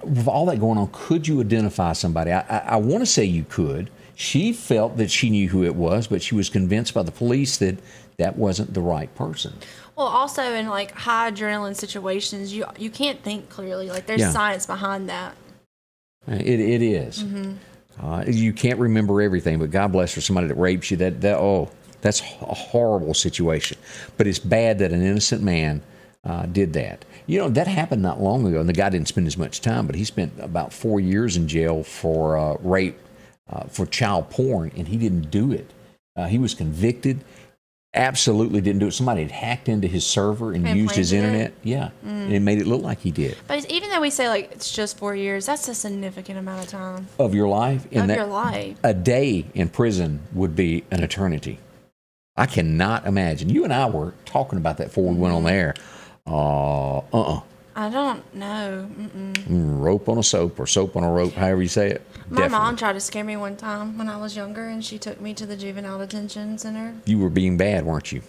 With all that going on, could you identify somebody? I want to say you could. She felt that she knew who it was, but she was convinced by the police that that wasn't the right person. Well, also in like high adrenaline situations, you can't think clearly. Like there's science behind that. It is. Mm-hmm. You can't remember everything, but God bless her, somebody that rapes you, that's a horrible situation. But it's bad that an innocent man did that. You know, that happened not long ago, and the guy didn't spend as much time, but he spent about 4 years in jail for rape, for child porn, and he didn't do it. He was convicted, absolutely didn't do it. Somebody had hacked into his server and used his internet. Yeah, and it made it look like he did. But even though we say, like, it's just 4 years, that's a significant amount of time. Of your life? Your life. A day in prison would be an eternity. I cannot imagine. You and I were talking about that before we went on the air. I don't know. Rope on a soap or soap on a rope, however you say it. My mom tried to scare me one time when I was younger, and she took me to the juvenile detention center. You were being bad, weren't you?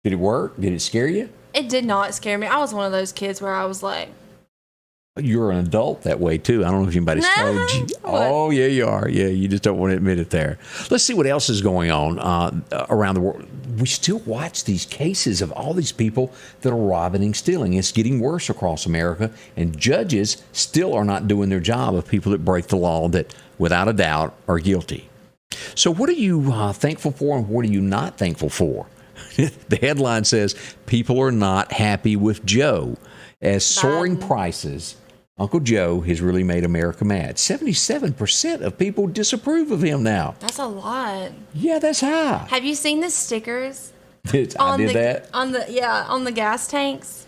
Did it work? Did it scare you? It did not scare me. I was one of those kids where I was like... You're an adult that way, too. I don't know if anybody's told you. Oh, yeah, you are. Yeah, you just don't want to admit it there. Let's see what else is going on around the world. We still watch these cases of all these people that are robbing and stealing. It's getting worse across America, and judges still are not doing their job of people that break the law that, without a doubt, are guilty. So what are you thankful for, and what are you not thankful for? The headline says, people are not happy with Joe, as soaring prices... Uncle Joe has really made America mad. 77% of people disapprove of him now. That's a lot. Yeah, that's high. Have you seen the stickers? On the gas tanks.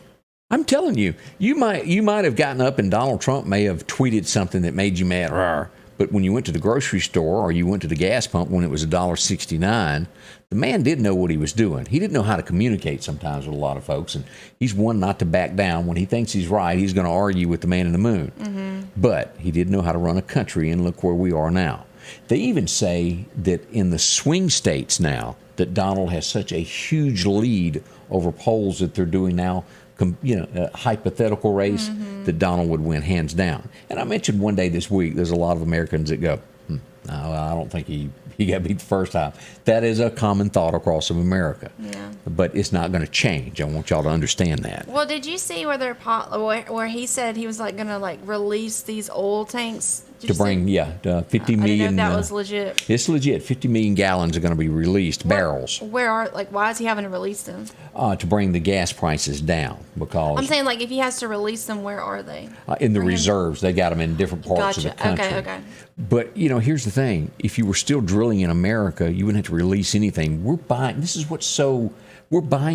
I'm telling you, you might have gotten up and Donald Trump may have tweeted something that made you mad. Rawr. But when you went to the grocery store or you went to the gas pump when it was $1.69, the man did know what he was doing. He didn't know how to communicate sometimes with a lot of folks, and he's one not to back down. When he thinks he's right, he's going to argue with the man in the moon. Mm-hmm. But he did know how to run a country, and look where we are now. They even say that in the swing states now, that Donald has such a huge lead over polls that they're doing now, a hypothetical race, that Donald would win hands down. And I mentioned one day this week, there's a lot of Americans that go, no, I don't think he got beat the first time. That is a common thought across America. Yeah. But it's not going to change. I want y'all to understand that. Well, did you see where he said he was like going to like release these oil tanks? To bring, 50 million. million. I didn't know if that was legit. It's legit. 50 million gallons are going to be released, barrels. Why is he having to release them? To bring the gas prices down, because I'm saying, like, if he has to release them, where are they? in the reserves. They got them in different parts of the country. Okay. But, here's the thing. If you were still drilling in America, you wouldn't have to release anything. We're buying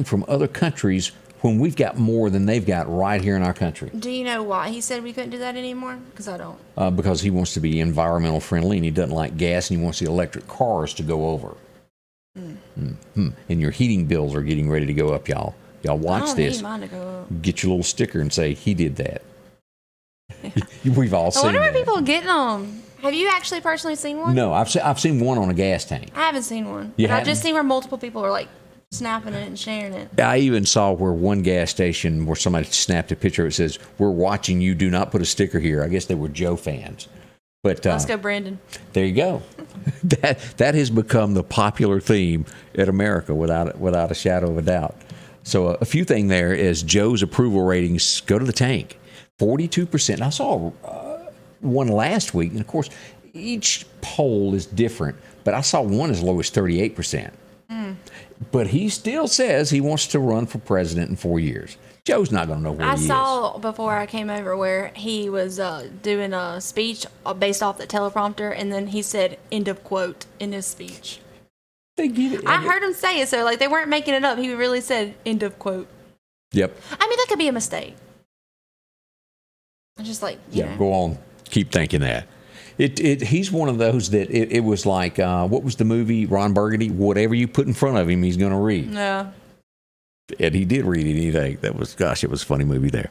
from other countries when we've got more than they've got right here in our country. Do you know why he said we couldn't do that anymore? Because I don't. Because he wants to be environmental friendly, and he doesn't like gas, and he wants the electric cars to go over. And your heating bills are getting ready to go up, y'all. Y'all watch I don't this. need mine to go up. Get your little sticker and say, he did that. We've all seen I wonder where that. people are getting them. Have you actually personally seen one? No, I've seen one on a gas tank. I haven't seen one. You But I've haven't? just seen where multiple people are like snapping it and sharing it. I even saw where one gas station where somebody snapped a picture. It says, "We're watching you. Do not put a sticker here." I guess they were Joe fans. But Let's go, Brandon. there you go. that has become the popular theme in America without a shadow of a doubt. So a few things there is Joe's approval ratings go to the tank. 42%. I saw one last week, and of course, each poll is different, but I saw one as low as 38%. But he still says he wants to run for president in 4 years. Joe's not going to know where he is. I saw before I came over where he was doing a speech based off the teleprompter, and then he said "end of quote" in his speech. They get it. I heard him say it, so like they weren't making it up. He really said "end of quote." Yep. I mean, that could be a mistake. I'm just like, you know. Go on. Keep thinking that. He's one of those that it was like, what was the movie, Ron Burgundy? Whatever you put in front of him, he's going to read. Yeah. And he did read anything. It was a funny movie there.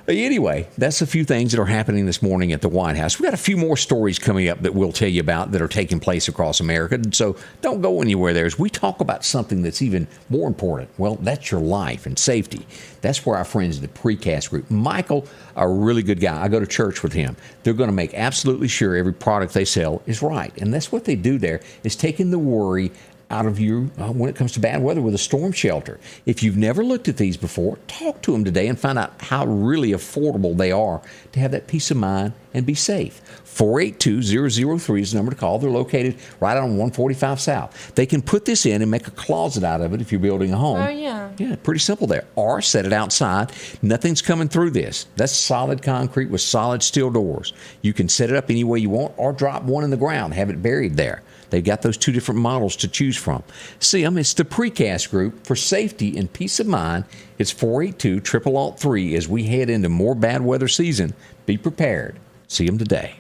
Anyway, that's a few things that are happening this morning at the White House. We've got a few more stories coming up that we'll tell you about that are taking place across America. So don't go anywhere there as we talk about something that's even more important. Well, that's your life and safety. That's where our friends at the Precast Group, Michael, a really good guy. I go to church with him. They're going to make absolutely sure every product they sell is right. And that's what they do there, is taking the worry out of you when it comes to bad weather with a storm shelter. If you've never looked at these before, talk to them today and find out how really affordable they are to have that peace of mind and be safe. 482-003 is the number to call. They're located right on 145 South. They can put this in and make a closet out of it if you're building a home. Oh, yeah. Yeah, pretty simple there. Or set it outside. Nothing's coming through this. That's solid concrete with solid steel doors. You can set it up any way you want or drop one in the ground, have it buried there. They've got those two different models to choose from. See them. It's the Precast Group for safety and peace of mind. It's 482-0003 as we head into more bad weather season. Be prepared. See them today.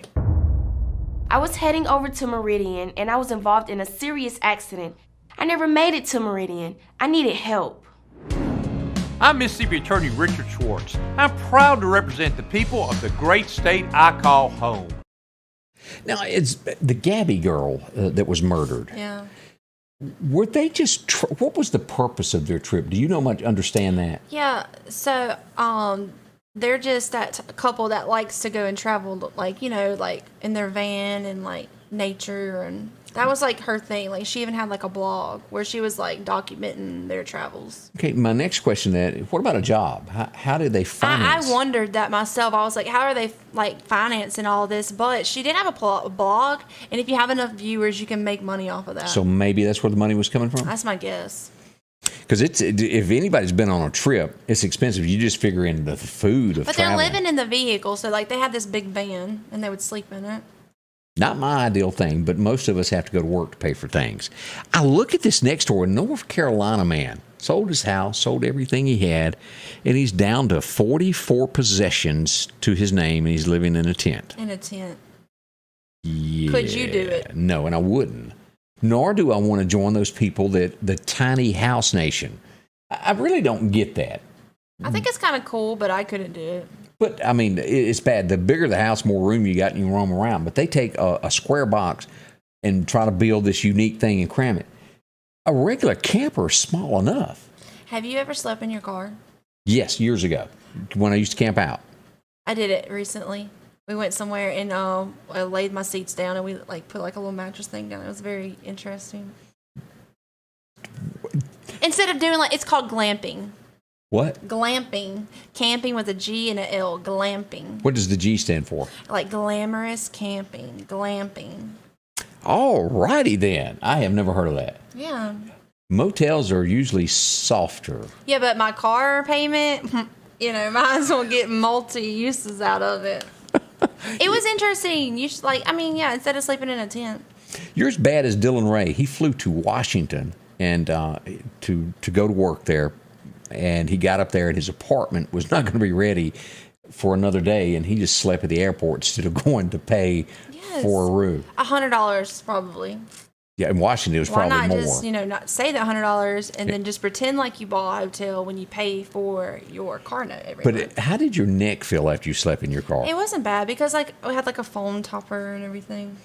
I was heading over to Meridian and I was involved in a serious accident. I never made it to Meridian. I needed help. I'm Mississippi Attorney Richard Schwartz. I'm proud to represent the people of the great state I call home. Now, it's the Gabby girl that was murdered. Yeah. Were they just, what was the purpose of their trip? Do you understand that? Yeah. So, they're just that couple that likes to go and travel, like, you know, like in their van and like nature, and that was like her thing. Like she even had like a blog where she was like documenting their travels. Okay, my next question then, what about a job? How did they finance? I wondered that myself. I was like, how are they like financing all this? But she did have a blog, and if you have enough viewers, you can make money off of that. So maybe that's where the money was coming from? That's my guess. Because if anybody's been on a trip, it's expensive. You just figure in the food of But traveling. they're living in the vehicle, so like they had this big van, and they would sleep in it. Not my ideal thing, but most of us have to go to work to pay for things. I look at this next door, a North Carolina man sold his house, sold everything he had, and he's down to 44 possessions to his name, and he's living in a tent. In a tent. Yeah. Could you do it? No, and I wouldn't. Nor do I want to join those people that the tiny house nation. I really don't get that. I think it's kind of cool, but I couldn't do it. But, I mean, it's bad. The bigger the house, more room you got, and you roam around. But they take a square box, and try to build this unique thing and cram it. A regular camper is small enough. Have you ever slept in your car? Yes, years ago when I used to camp out. I did it recently. We went somewhere and I laid my seats down and we put a little mattress thing down. It was very interesting. Instead of doing it's called glamping. What? Glamping. Camping with a G and an L. Glamping. What does the G stand for? Like glamorous camping. Glamping. All righty then. I have never heard of that. Yeah. Motels are usually softer. Yeah, but my car payment, might as well get multi-uses out of it. It was interesting. You should instead of sleeping in a tent. You're as bad as Dylan Ray. He flew to Washington and to go to work there, and he got up there and his apartment was not going to be ready for another day, and he just slept at the airport instead of going to pay for a room. $100 probably. Yeah, in Washington it was probably more. Why not just not say the $100 and then just pretend like you bought a hotel when you pay for your car note every month. But how did your neck feel after you slept in your car? It wasn't bad because we had a foam topper and everything.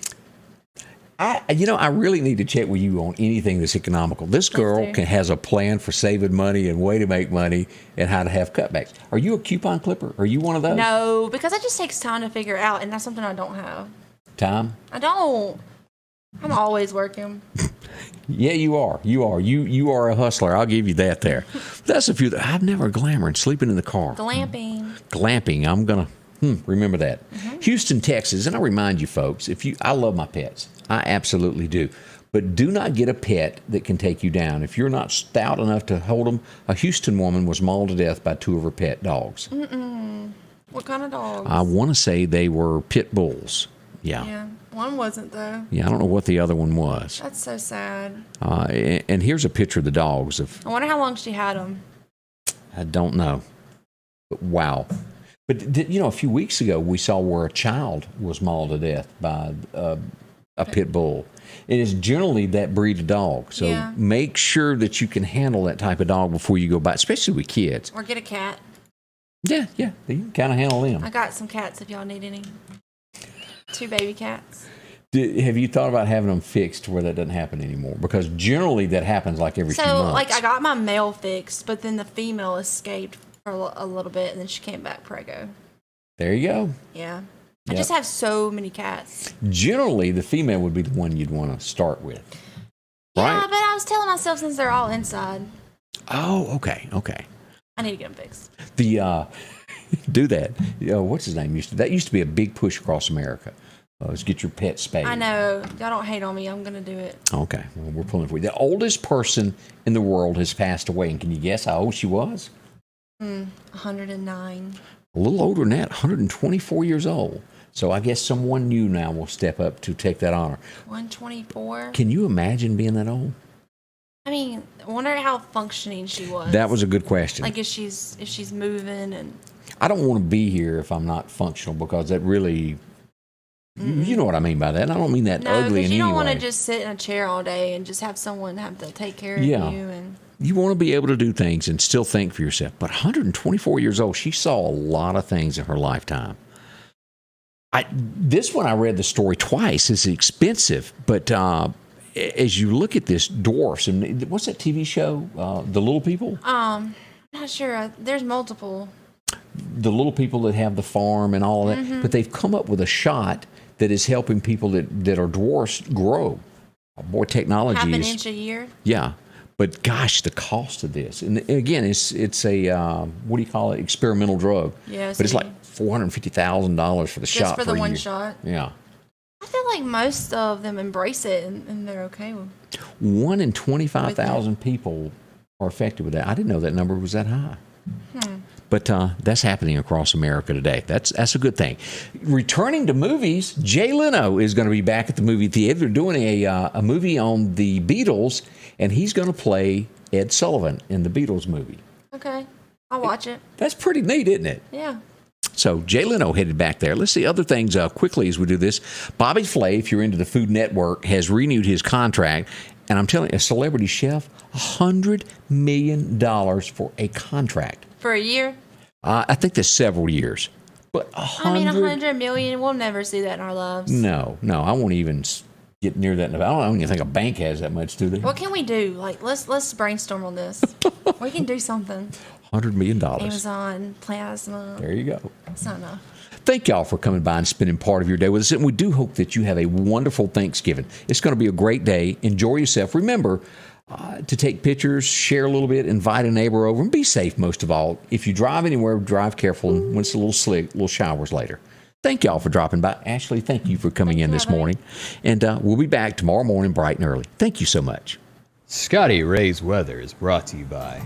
I really need to check with you on anything that's economical. This girl has a plan for saving money and way to make money and how to have cutbacks. Are you a coupon clipper? Are you one of those? No, because it just takes time to figure out, and that's something I don't have. Time? I don't. I'm always working. Yeah, you are. You are a hustler. I'll give you that there. That's a few. I've never glamored sleeping in the car. Glamping. I'm going to remember that. Mm-hmm. Houston, Texas. And I remind you folks, I love my pets. I absolutely do. But do not get a pet that can take you down. If you're not stout enough to hold them, a Houston woman was mauled to death by 2 of her pet dogs. What kind of dogs? I want to say they were pit bulls. Yeah. One wasn't, though. Yeah, I don't know what the other one was. That's so sad. And here's a picture of the dogs. I wonder how long she had them. I don't know. But wow. But, a few weeks ago, we saw where a child was mauled to death by a pit bull. It is generally that breed of dog. So make sure that you can handle that type of dog before you go buy, especially with kids. Or get a cat. Yeah. You can kind of handle them. I got some cats if y'all need any. 2 baby cats. Have you thought about having them fixed where that doesn't happen anymore? Because generally that happens every few months. I got my male fixed, but then the female escaped for a little bit, and then she came back preggo. There you go. Yeah. I just have so many cats. Generally, the female would be the one you'd want to start with. Right? Yeah, but I was telling myself since they're all inside. Oh, okay. I need to get them fixed. Do that. What's his name? That used to be a big push across America. Let's get your pet spayed. I know. Y'all don't hate on me. I'm going to do it. Okay. Well, we're pulling for you. The oldest person in the world has passed away. And can you guess how old she was? 109. A little older than that, 124 years old. So I guess someone new now will step up to take that honor. 124? Can you imagine being that old? I mean, I wonder how functioning she was. That was a good question. If she's moving and... I don't want to be here if I'm not functional because that really... You know what I mean by that. I don't mean that ugly in any way. No, because you don't want to just sit in a chair all day and just have someone have to take care of you. And you want to be able to do things and still think for yourself. But 124 years old, she saw a lot of things in her lifetime. This one I read the story twice. It's expensive, but as you look at this, dwarfs and what's that TV show? The Little People. Not sure. There's multiple. The little people that have the farm and all of that, but they've come up with a shot that is helping people that are dwarfs grow. Boy, technology half an is inch a year. Yeah, but gosh, the cost of this, and again, it's a what do you call it? Experimental drug. Yeah, but it's like $450,000 for the shot. Just for the one year. shot. Yeah. I feel like most of them embrace it and they're okay with. 1 in 25,000 people are affected with that. I didn't know that number was that high. But that's happening across America today. That's a good thing. Returning to movies, Jay Leno is going to be back at the movie theater. They're doing a movie on the Beatles, and he's going to play Ed Sullivan in the Beatles movie. Okay. I'll watch it. That's pretty neat, isn't it? Yeah. So Jay Leno headed back there. Let's see other things quickly as we do this. Bobby Flay, if you're into the Food Network, has renewed his contract. And I'm telling you, a celebrity chef, $100 million for a contract. For a year? I think that's several years. But $100 million, we'll never see that in our lives. No, I won't even get near that. I don't even think a bank has that much, do they? What can we do? Like, let's brainstorm on this. We can do something. $100 million. Amazon, plasma. There you go. It's not enough. Thank y'all for coming by and spending part of your day with us. And we do hope that you have a wonderful Thanksgiving. It's going to be a great day. Enjoy yourself. Remember to take pictures, share a little bit, invite a neighbor over, and be safe most of all. If you drive anywhere, drive careful. And when it's a little slick, little showers later. Thank y'all for dropping by. Ashley, thank you for coming in this morning. And we'll be back tomorrow morning bright and early. Thank you so much. Scotty Ray's Weather is brought to you by